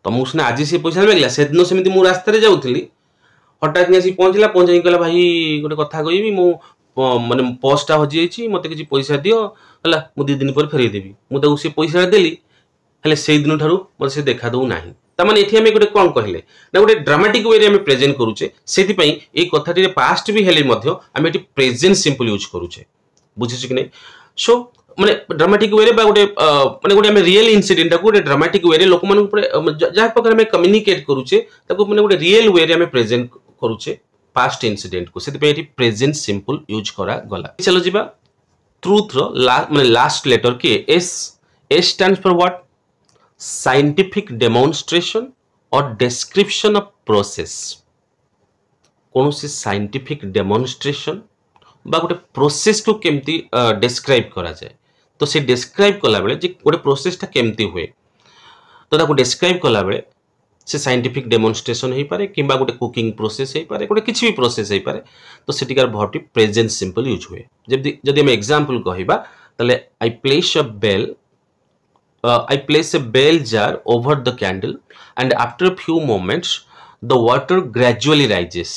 तो मुझे आज से पैसा मिलला से दिन सेमती मु रास्ता रे जाउथली हठात आसी पहुंचला पहुंचाई कहला भाई गोटे कथा कहबी मु माने पर्सटा हजी जाईची मते किछि पैसा दियो हला मु 2 दिन पर फेरै देबी मु ताऊ से पैसा देली हले से दिन थारु मते से देखा दउ नाही ता माने एठी हमें गोटे कोन कहले ना गोटे ड्रामाटिक वे रे हमें प्रेजेंट करूचे सेति पई ए कथाटी रे पास्ट भी हेले मध्य हमें एठी प्रेजेंट सिंपल यूज करूचे बुझिछ कि नै सो माने ड्रामाटिक वे रे बा गोटे माने गोटे हमें रियल इंसिडेंट को गोटे ड्रामाटिक वे रे लोक मन जहा प्रकार हमें कम्युनिकेट करूचे ताको माने गोटे रियल वे रे हमें प्रेजेंट करूचे पास्ट इंसिडेंट को सेति पे एठी प्रेजेंट सिंपल यूज करा गला चलो जिबा ट्रुथ रो माने लास्ट लेटर के S S stands for what scientific demonstration और डिस्क्रिप्शन ऑफ प्रोसेस कौन सी साइंटिफिक डेमोन्स्ट्रेशन बा गोटे प्रोसेस को केमती डिस्क्राइब करा जाए तो से डिस्क्राइब कला बेले जे गोटे प्रोसेसटा केमती हुए तो ताको डिस्क्राइब कला बेले से साइंटिफिक डेमोन्स्ट्रेशन हो पारे किंबा गोटे कुकिंग प्रोसेस हो पारे गोटे किछि भी प्रोसेस हो पारे तो सेटिकार वर्बटी प्रेजेंट सिंपल यूज हुए जदि हम एग्जांपल कहिबा तले I place a bell jar over the candle and after a few moments the water gradually rises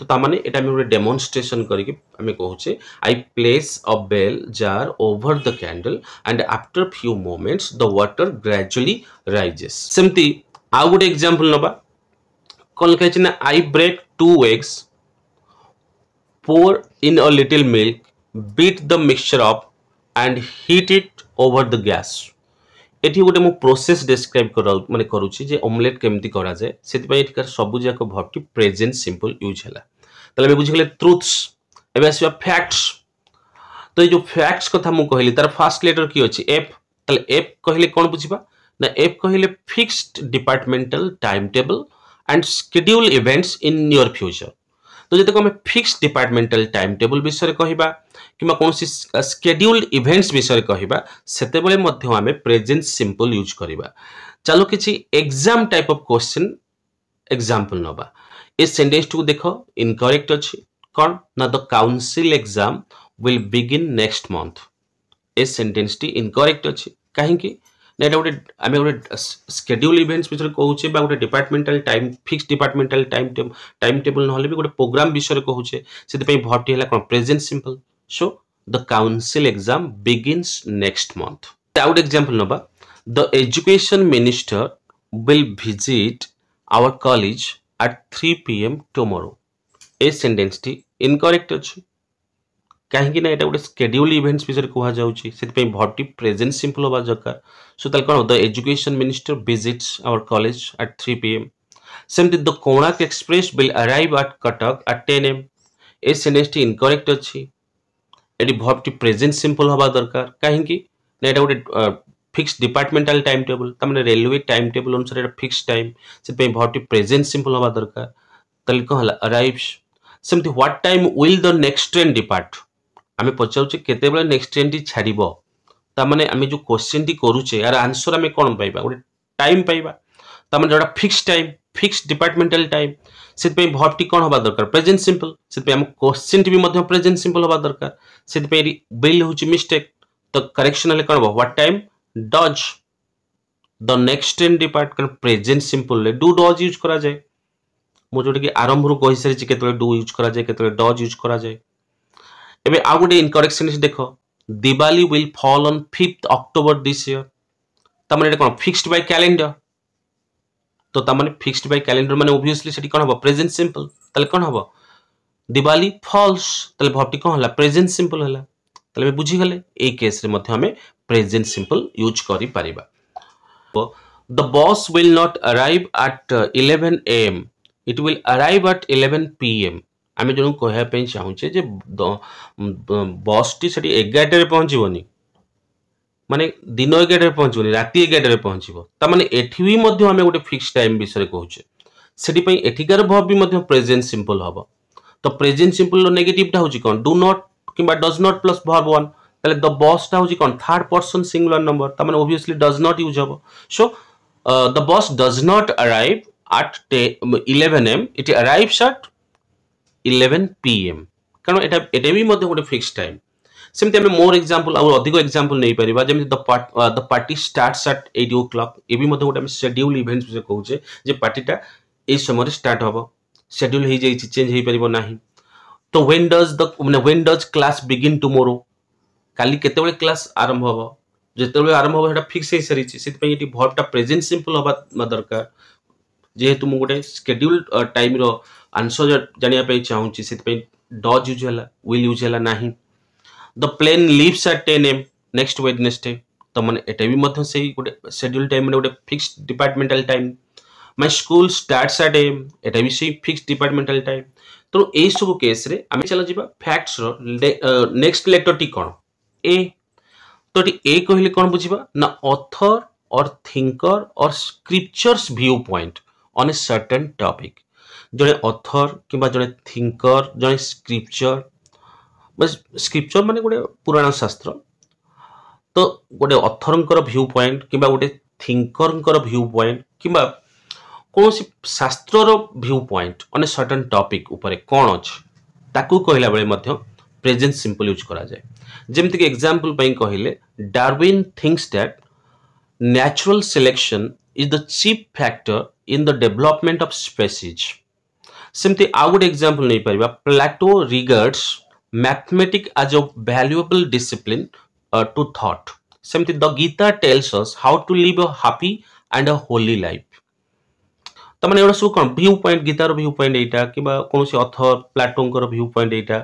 तो तामाने एटा में डेमोन्स्ट्रेशन करके हमें कहूचे I place a bell jar over the candle and after a few moments the water gradually rises सेमती आ गोटे example नबा कोन कहै ना I break 2 eggs pour in a little milk beat the mixture up and heat it over the gas एठी गोटे मु process describe करा माने करूची जे ऑमलेट केमती करा जाय सेति पई एठिकार सबु जाक वर्बटी प्रेजेंट सिंपल यूज हैला तले बुझि गेले ट्रुथ्स एबे आसीबा फैक्ट्स तो ये जो फैक्ट्स कथा मु कहली तार फर्स्ट लेटर की अछि एफ तले एफ कहले कोन बुझिबा ना एफ कहले fixed departmental time table and schedule events in your future तो जते को हम फिक्स्ड डिपार्टमेंटल टाइम टेबल विषय कहबा किमा कोनसी शेड्यूल्ड इवेंट्स विषय कहबा सेते बेले मध्ये हमें प्रेजेंट सिंपल यूज करबा चलो किछि exam type of question example नबा ए सेंटेंस टू देखो इनकरेक्ट अछि कोन ना the council exam will begin next month A sentence टी इनकरेक्ट अछि काहे कि नेटा गोटे आमे गोटे शेड्यूल इवेंट्स विषय कहूचे बा गोटे departmental time fix departmental time table नहले भी गोटे प्रोग्राम विषय कहूचे सेति पई वर्बटी हला कोन present simple so the council exam begins next month आउट एग्जांपल नबा the education minister will visit our college at 3 PM tomorrow ए सेंटेंस टी इनकरेक्ट अछि काहे कि ना एटा गोटे शेड्यूल इवेंट्स विषय कहवा जाउची सेति पई वर्बटी प्रेजेंट सिंपल होबा दरकार सो ताल कोन the education minister visits our college at 3 PM सेमती the Konark Express will arrive at Cuttack at 10 AM ए सेंटेंस टी इनकरेक्ट अछि एडी वर्बटी प्रेजेंट सिंपल होबा दरकार काहे कि ना एटा गोटे फिक्स डिपार्टमेंटल टाइम टेबल तमने रेलवे टाइम टेबल अनुसार एटा फिक्स टाइम सेति पई वर्बटी प्रेजेंट सिंपल होबा दरकार ताल कोन हला अराइव्स सेमती what time will the next train depart आमे पचाउचे केते बेले नेक्स्ट ट्रेन टी छाड़िबो ता माने आमे जो क्वेश्चन टी करूचे यार आंसर आमे कोन पाइबा गोटे टाइम पाइबा ता माने जोटा fix time fix departmental time सेति पे वर्ब टी कोन होबा दरकार प्रेजेंट सिंपल सेति पे हम क्वेश्चन टी भी मध्य प्रेजेंट सिंपल होबा दरकार सेति पे विल होची मिस्टेक तो करेक्शन ले कोन होबा what time does the next train depart cone present simple ले डू डज यूज करा जाय मो जोटे कि आरंभ रु कहि सरी केते डू यूज करा जाय केते डज यूज करा जाय एबे आ गुटे इनकरेक्ट सेंटेंस देखो Diwali will fall on 5th October this year तमने कोन फिक्स्ड बाय कैलेंडर तो तमने फिक्स्ड बाय कैलेंडर माने ऑब्वियसली सेठी कोन हो प्रेजेंट सिंपल तले कोन हो दिवाली फॉल्स तले भर्बटी कौन हला प्रेजेंट सिंपल हला तले बुझी गले ए केस रे मध्य हमें प्रेजेंट सिंपल यूज करि परिबा the boss will not arrive at 11 am it will arrive at 11 pm आमे जणु कहया पई चाहूचे जे बॉस टी सेठी 11 रे पहुंचीबोनी माने दिन 11 रे पहुंचीबोनी राती 11 रे पहुंचीबो त माने एठी भी मध्य हमें गोटे फिक्स टाइम विषय कहूचे सेठी पई एठिकार वर्ब भी मध्य प्रेजेंट सिंपल हबो तो प्रेजेंट सिंपल रो नेगेटिव टा होची कोन डू नॉट किबा डज नॉट प्लस वर्ब 1 ताले द बॉस टा होची कोन थर्ड पर्सन सिंगुलर नंबर त माने ऑब्वियसली डज नॉट यूज हबो सो the boss does not arrive at 11 am it arrives at 11 pm कारण एटा भी मध्य गोटे फिक्स टाइम सेमती हमें मोर एग्जांपल और अधिक एग्जांपल नहीं परिबा जेमि the party starts at 8 o'clock ए भी मध्य गोटे हम शेड्यूल इवेंट्स विषय कहूचे जे पार्टीटा ए समय स्टार्ट हबो शेड्यूल हे जाई चेंज हे परिबो नाही तो when does class begin tomorrow काली केते बेले क्लास आरंभ हबो जेतेबेले आरंभ हो हेटा फिक्स हे सरी छि सेति पई एटी वर्बटा प्रेजेंट सिंपल होबा दरकार जेहेतु मु गोटे शेड्यूल टाइम रो आंसर जानिया पई चाहू छि सेति पई डज यूज हला विल यूज हला नाही the plane leaves at 10 am next Wednesday त माने एटा भी मध्य सेही गोटे शेड्यूल टाइम माने गोटे fix departmental time my school starts at am एटा भी सेही फिक्स डिपार्टमेंटल टाइम तो एई सब केस रे आमे चला जिबा फैक्ट्स रो नेक्स्ट लेटर टी कोन ए तो ए कहले कौन बुझा ना ऑथर और थिंकर और scriptures view point on a certain topic जड़े ऑथर किंबा जड़े थिंकर जड़े स्क्रिप्चर बस स्क्रिप्चर माने गोटे पुराण शास्त्र तो गोटे ऑथर व्यू पॉइंट किंबा गोटे थिंकर व्यू पॉइंट किंबा कौन सी शास्त्र view point on a certain topic ऊपर कौन अच्छे ताकू कहला बेले मध्य प्रेजेंट सिंपल यूज करा जाए जेमति कि एग्जांपल पई कहिले Darwin thinks that natural selection is the chief factor in the development of species सेमति आउ गुड एग्जांपल नहीं परिबा Plato regards mathematics as a valuable discipline to thought सेमति the Gita tells us how to live a happy and a holy life तो माने एडा सब कोन व्यू पॉइंट गीतार व्यू पॉइंट एटा किबा कोनोसी ऑथर प्लेटोंकर व्यू पॉइंट एटा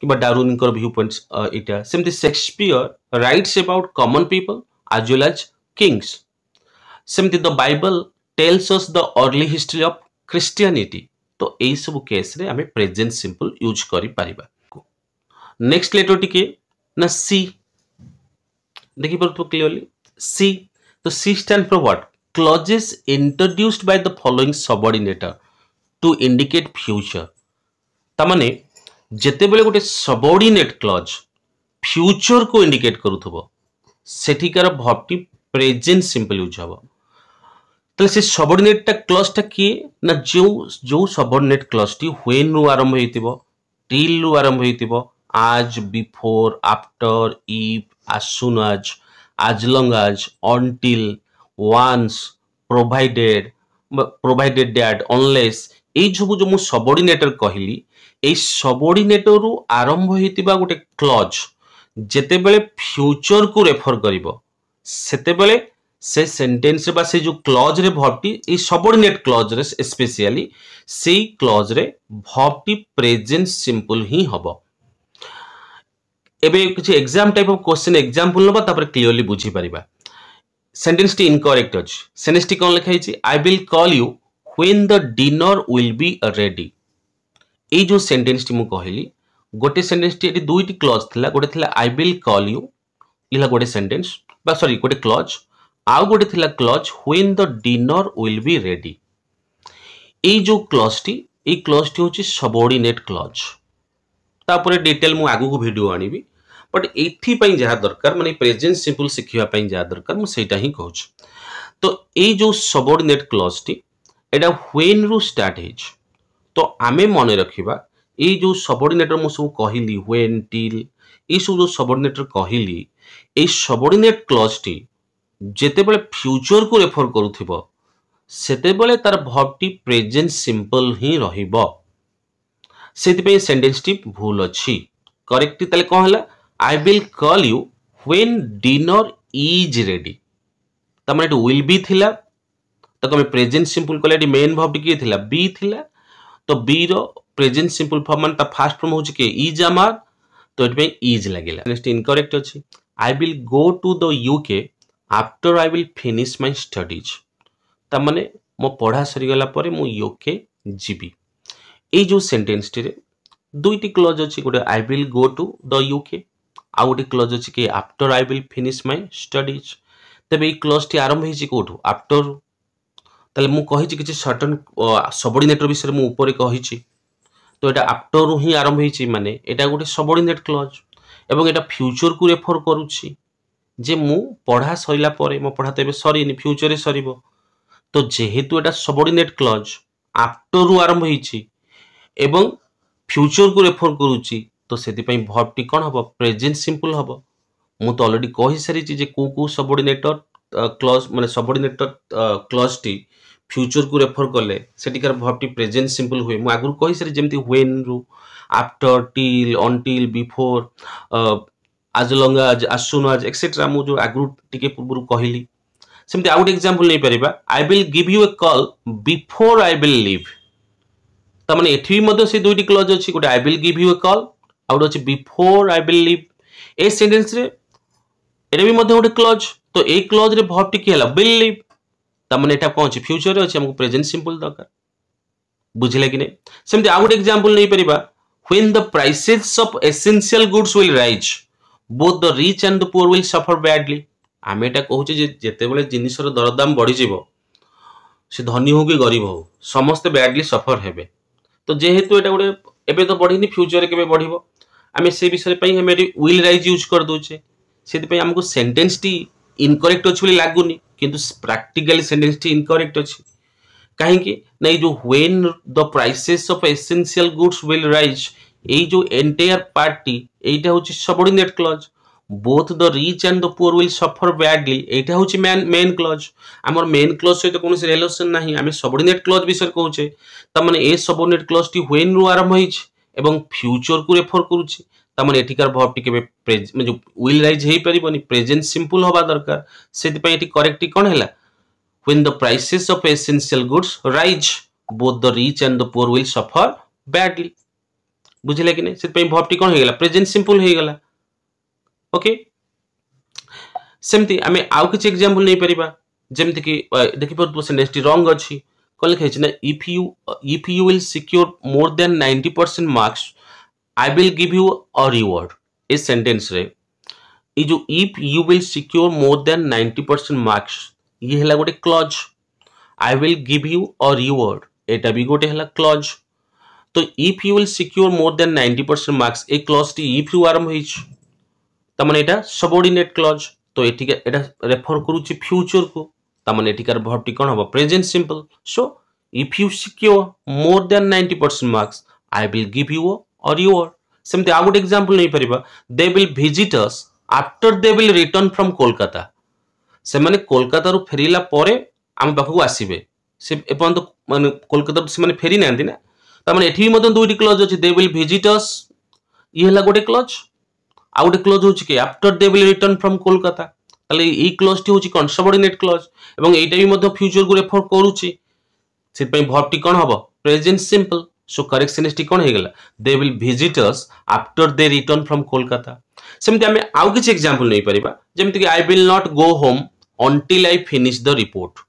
किबा डार्विनकर व्यू पॉइंट्स एटा सेमति Shakespeare writes about common people as well as kings सेमति the Bible tells us the early history of Christianity तो एई सब केस रे हमें प्रेजेंट सिंपल यूज करि परिबा नेक्स्ट लेटर टिके ना सी देखि परतो क्लियरली सी तो C stand for what clauses introduced by the following subordinator to indicate future तमाने जेते बेले गोटे सबऑर्डिनेट क्लॉज फ्यूचर को इंडिकेट करूथबो सेठिकार वर्बटी प्रेजेंट सिंपल यूज हबो तले से सबऑर्डिनेट टा क्लॉज टा की ना जो सबऑर्डिनेट क्लॉज टी व्हेन रु आरंभ हेतिबो टिल रु आरंभ हेतिबो आज before after if as soon as long as until once provided that unless এই सब जो मु सबऑर्डिनेटर कहली এই सबऑर्डिनेटर रु आरंभ हेतिबा गोटे क्लॉज जेते बेले फ्यूचर को रेफर करिवो सेते बेले से सेंटेंस रे बा से जो क्लॉज रे वर्बटी ए सबऑर्डिनेट क्लॉज रे स्पेशली सेई क्लॉज रे वर्बटी प्रेजेंट सिंपल ही हबो एबे कुछ exam type of question example नबा तापर क्लियरली बुझी परिबा सेंटेंस टी इनकरेक्ट अछि सेंटेंस टी कोन लिखाई छी I will call you when the dinner will be ready ए जो सेंटेंस टी मु कहली गोटे सेंटेंस टी एटी दुईटी क्लॉज थिला गोटे थिला आई विल कॉल यू इला गोटे सेंटेंस बा सॉरी गोटे क्लॉज आउ गोटे थिला clause when the dinner will be ready ए जो क्लॉज टी होची सबऑर्डिनेट क्लॉज तापर डिटेल मु आगु को वीडियो आनिबी बट एथि पई जहा दरकार माने प्रेजेंट सिंपल सिखिया पई जहा दरकार मु सेटा ही कहूछ तो ए जो सबऑर्डिनेट क्लॉज टी एडा व्हेन रु स्टार्ट हेज तो आमे मने रखिबा ए जो सबऑर्डिनेटर मु सब कहिली व्हेन टिल ए सब जो सबऑर्डिनेटर कहिली ए सबऑर्डिनेट क्लॉज टी जेते बेले फ्यूचर को रेफर करूथिबो सेते बेले तार वर्ब टी प्रेजेंट सिंपल ही रहिबो सेति पई सेंटेंस टी भूल अछि करेक्ट तले कोन हला I will call you when dinner is ready तमने तो will be थिला तो कमे प्रेजेंट सिंपल कले मेन वर्ब की थिला be थिला तो be रो प्रेजेंट सिंपल फॉर्म मान ता फास्ट फॉर्म होची के इज आमार तो एट में इज लागेला नेक्स्ट इनकरेक्ट अछि I will go to the UK after I will finish my studies ता माने मो पढ़ा सरी गला परे मु यूके जीबी ए जो सेंटेंस टी रे दुईटी क्लॉज अछि गोटे I will go to the UK आ गोटे क्लॉज अछि के after I will finish my studies तबे ए क्लॉज टी आरंभ हिची कोठू आफ्टर ताले मु कहिची किछि सर्टेन सबऑर्डिनेटर विषय मु ऊपर कहिची तो एटा आफ्टर रु ही आरंभ हिची माने एटा गोटे सबऑर्डिनेट क्लॉज एवं एटा फ्यूचर को रेफर करूची जे मु पढ़ा सरिला परे मो पढ़ा तबे सरीनी फ्यूचर रे सरीबो तो जेहेतु एटा सबऑर्डिनेट क्लॉज आफ्टर रु आरंभ हिची एवं फ्यूचर को रेफर करूची तो सेति पई वर्ब टी कोन हबो प्रेजेंट सिंपल हबो मु तो ऑलरेडी कहि सारिची जे को सबऑर्डिनेटर क्लॉज माने सबऑर्डिनेटर क्लॉज टी फ्यूचर को रेफर करले सेटिकार वर्ब टी प्रेजेंट सिंपल हुए मु आगु कहि सारि जेमति व्हेन रु after till until before as long as soon as etc मु जो आगु टिके पूर्व कहली सेमति आउट एग्जांपल नै परिबा I will give you a call before I will leave ता माने एठी मध्य से दुईटी क्लॉज अछि गोटे I will give you a call आउट अछि बिफोर आई विल लीव ए सेंटेंस रे एटा भी मध्य गोटे क्लॉज तो ए क्लॉज रे वर्ब टी केला विल लीव ता माने एटा कोन अछि फ्यूचर रे अछि हमको प्रेजेंट सिंपल दरकार बुझिले कि नै सेमति आउट एग्जांपल नै परिबा when the prices of essential goods will rise both the rich and the poor will suffer badly आमे एटा कहूचे जे जेते बेले जिनिसर दरदाम बढ़ी जीवो से धनी हो कि गरीब हो समस्त बैडली सफर हेबे तो जेहेतु एटा गोटे एबे तो बढ़िनी फ्यूचर रे केबे बढ़िबो आमे से विषय पई हम एटी विल राइज यूज कर दोचे सेति पई हमको सेंटेंस टी इनकरेक्ट अछि बोली लागुनी किंतु प्रैक्टिकली सेंटेंस टी इनकरेक्ट अछि काहे कि नै जो when the prices of essential goods will rise এই जो एंटायर पार्टी এইটা হচ্ছে subordinate clause both the rich and the poor will suffer badly এইটা হচ্ছে मेन क्लॉज हमर मेन क्लॉज सहित कोनोसी रिलेशन नाही आमे सबऑर्डिनेट क्लॉज विषय कहूचे त माने ए सबऑर्डिनेट क्लॉज टी व्हेन रु आरंभ होइछ एवं फ्यूचर को रेफर करूची त माने एठिकार वर्ब टी केबे म्हणजे विल राइज हेई परिबनी प्रेजेंट सिंपल होबा दरकार सेति पई एठी करेक्टली कोन हैला when the prices of essential goods rise both the rich and the poor will suffer badly बुझिले कि नै से पई वर्ब टी कोन हे गेला प्रेजेंट सिंपल हे गेला ओके सेमती हमें आउ किछ एग्जांपल नै परिबा जेमति कि देखि पर परसेंटेज टी रॉन्ग अछि कोन लिखै छै ना if you will secure more than 90% marks I will give you a reward इस सेंटेंस रे ई जो if you will secure more than 90% marks ये हला गोटे clause I will give you a reward एटा भी गोटे हला क्लॉज तो if you will secure more than 90% marks A clause T if you आरंभ होइछ त माने एटा सबऑर्डिनेट क्लॉज तो एठी एटा रेफर करूची फ्यूचर को त माने एठिकार वर्ब टी कोन हबो present simple so if you secure more than 90% marks I will give you a reward सेमते आ गुड एग्जांपल नै परिबा they will visit us after they will return from Kolkata से माने कोलकाता रु फेरिला परे हम पाखु आसीबे से एपन तो माने कोलकाता से माने फेरी नांदी ना त माने एठी मदन दुईटी क्लॉज अछि दे विल विजिट अस ये हला गोटे क्लॉज आ गोटे क्लॉज होछि के after they will return from Kolkata ताले ई क्लॉज टी होछि कोन सबऑर्डिनेट क्लॉज एवं एटा भी मध्य फ्यूचर को रेफर करूछि सेत पई वर्ब टी कोन हबो present simple so correct sentence टी कोन हे गेला they will visit us after they return from Kolkata सेमते हमें आउ किछ एग्जांपल नै परिबा जेमति कि I will not go home until I finish the report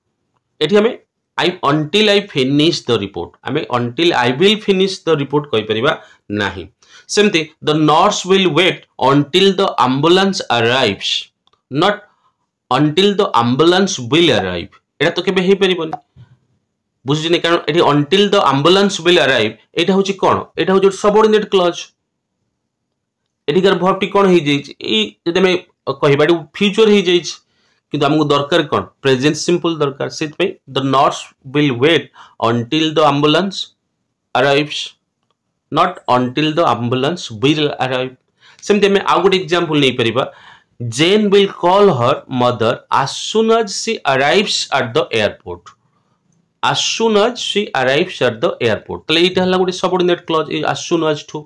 एठी हमें until I finish the report हमें until I will finish the report कहि परिबा नाही सेमते the nurse will wait until the ambulance arrives not until the ambulance will arrive एटा तो केबे हे परिबनी बुझिने कारण एठी until the ambulance will arrive एटा होची कोन एटा होची सबऑर्डिनेट क्लॉज एठिकार वर्ब टी कोन हे जाइछ ई जदि हमें कहिबाडी फ्यूचर हे जाइछ किंतु हमको दरकार कोन प्रेजेंट सिंपल दरकार सेत पे the nurse will wait until the ambulance arrives not until the ambulance will arrive सेमते में आ गुड एग्जांपल नै परिबा Jane will call her mother as soon as she arrives at the airport as soon as she arrives at the airport तले एटा हला good subordinate clause as soon as to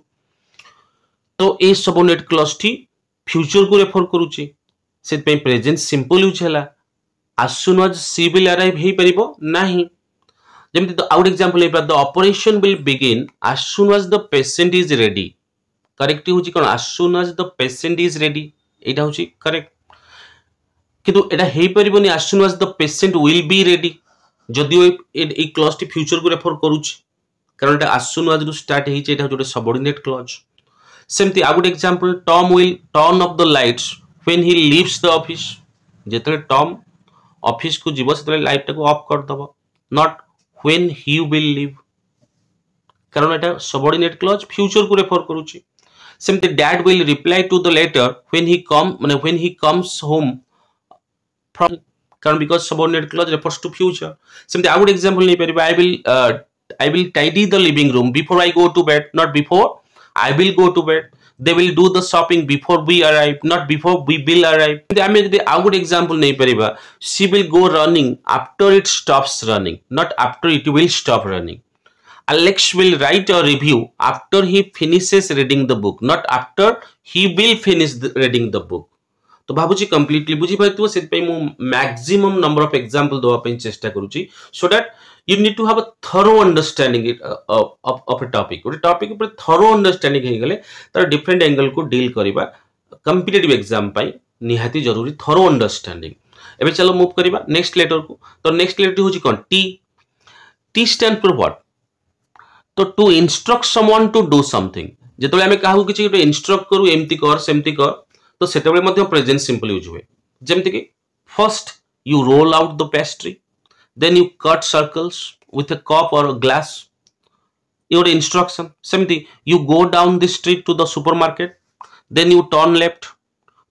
तो ए subordinate clause टी future को refer करूची सेत पे present simple use हला as soon as she will arrive हे परिबो नाही जेमती तो आउट एग्जांपल लेबा the operation will begin as soon as the patient is ready correct होची कोन as soon as the patient is ready एटा होची correct किंतु एटा हेई परिबोनी as soon as the patient will be ready जदियो ए क्लॉज टी फ्यूचर को रेफर करूची कारण एटा as soon as रु स्टार्ट हेची एटा जोटे सबऑर्डिनेट क्लॉज सेमती आउट example Tom will turn off the lights when he leaves the office जेतले टॉम ऑफिस को जीव से लाइट को ऑफ कर दबो not when he will leave कारण एटा सबऑर्डिनेट क्लॉज फ्यूचर को रेफर करूची सेमती dad will reply to the letter when he come माने when he comes home from कारण because subordinate clause refers to future सेमती आउट एग्जांपल नहीं परिबा I will tidy the living room before I go to bed not before I will go to bed. They will do the shopping before we arrive, not before we will arrive. I mean, the good example nahi pariba. She will go running after it stops running, not after it will stop running. Alex will write a review after he finishes reading the book, not after he will finish reading the book. तो भाबुची completely बुझी पाइतबो सेत पई मु maximum number of example दवा पई चेष्टा करूची so that you need to have a thorough understanding of a topic or topic पर thorough understanding हे गले तर डिफरेंट एंगल को डील करिबा कॉम्पिटिटिव एग्जाम पई निहाती जरूरी thorough understanding एबे चलो मूव करिबा नेक्स्ट लेटर को तो नेक्स्ट लेटर होची कोन टी स्टैंड फॉर व्हाट तो to instruct someone to do something जेतले हमें काहू किछि इंस्ट्रक्ट करू एम्ति कर सेम्ति कर तो सेतबे मध्ये प्रेजेंट सिंपल यूज हुए जेमति कि first you roll out the pastry then you cut circles with a cup or a glass your instruction semti you go down the street to the supermarket then you turn left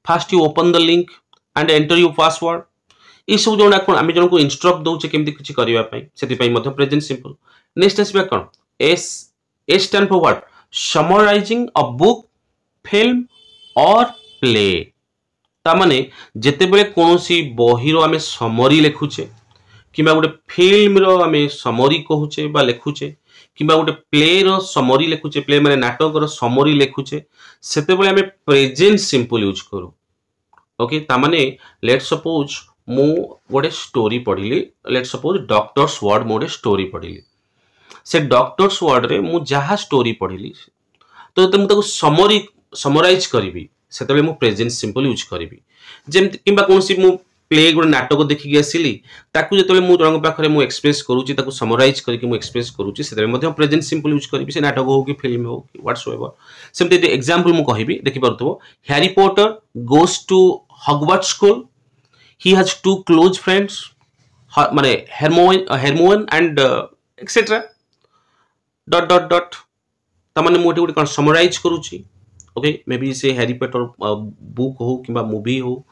first you open the link and enter your password इस सब जोना कोन आमे जन को instruct दउचे केमति किछि करिवा पई सेति पई मध्ये प्रेजेंट सिंपल नेक्स्ट आसीबा कोन S stand for what summarising a book film or play ता माने जेते बेले कोनोसी बहिरो आमे समरी लेखुचे किबा गोटे फिल्म रो आमे समरी कहूचे बा लेखुचे किबा गोटे प्ले रो समरी लेखुचे प्ले माने नाटक रो समरी लेखुचे सेते बेले आमे प्रेजेंट सिंपल यूज करू ओके ता माने लेट सपोज मु गोटे स्टोरी पढिली लेट सपोज डॉक्टर्स वर्ड मोडे स्टोरी पढिली से डॉक्टर्स वर्ड रे मु जहा स्टोरी पढिली तो मु ताको समरी समराइज करबी सेते बेले मु प्रेजेंट सिंपल यूज करबी जेम किबा कोनसी मु प्ले गोटे नाटक देखिक आसिली ताकू जेतले मु जन पाखरे मु एक्सप्रेस करूची ताकू समराइज करके मु एक्सप्रेस करूची सेते मध्ये प्रेजेंट सिंपल यूज करबी से नाटक हो कि फिल्म हो कि व्हाटसोएवर सेमते एग्जांपल मु कहबी देखि परथबो Harry Potter goes to Hogwarts school he has two close friends माने Hermione and etcetera dot dot dot ता माने मोटी गोटे कोन समराइज करूची okay maybe say Harry Potter book हो किबा मूवी हो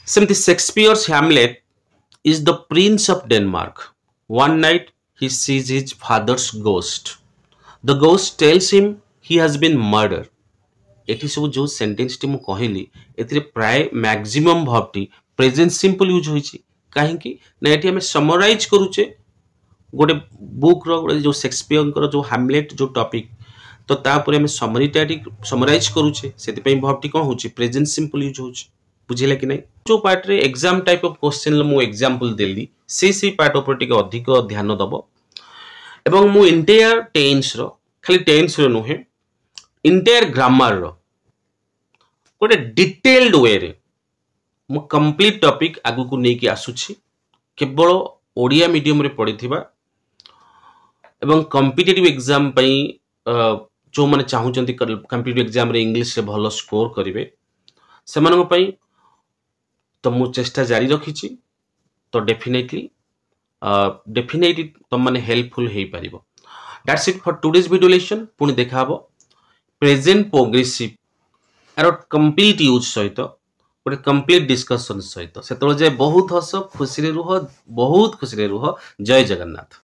सेमती Shakespeare's Hamlet is the prince of Denmark. One night he sees his father's ghost. The ghost tells him he has been murdered. एठी सब जो sentence टी मु कहिली एथिरे प्राय मैक्सिमम वर्ब टी प्रेजेंट सिंपल यूज होईची काहे कि ना एठी हमें समराइज करूचे गोटे बुक रो गोटे जो शेक्सपियर को जो हैमलेट जो टॉपिक तो तापर हमें समराइज करूचे सेति पई वर्ब टी कोन होची प्रेजेंट सिंपल यूज होची बुझिले कि नहीं जो पार्ट रे एग्जाम टाइप ऑफ क्वेश्चन मु एग्जांपल देली से पार्ट ऊपर टिके अधिक ध्यान दबो एवं मु इंटायर टेंस रो खाली टेंस रो नुहे इंटायर ग्रामर रो गोटे डिटेल्ड वे रे मु कंप्लीट टॉपिक आगु को नै कि आसुछि केवल ओडिया मीडियम रे पढिथिबा एवं कॉम्पिटिटिव एग्जाम पई जो माने चाहूचंती कॉम्पिटिटिव एग्जाम रे इंग्लिश रे भलो स्कोर करिवे सेमानक पई तो मु चेष्टा जारी रखी तो डेफिनेटली तुम माने हेल्पफुल हे पारिबो that's it for today's video lesson पुणी देखा हबो प्रेजेंट प्रोग्रेसिव आरो कंप्लीट यूज सहित गोटे कंप्लीट डिस्कशन सहित सेतबे जे बहुत हस खुशी रे रुह बहुत खुशी रे रुह जय जगन्नाथ।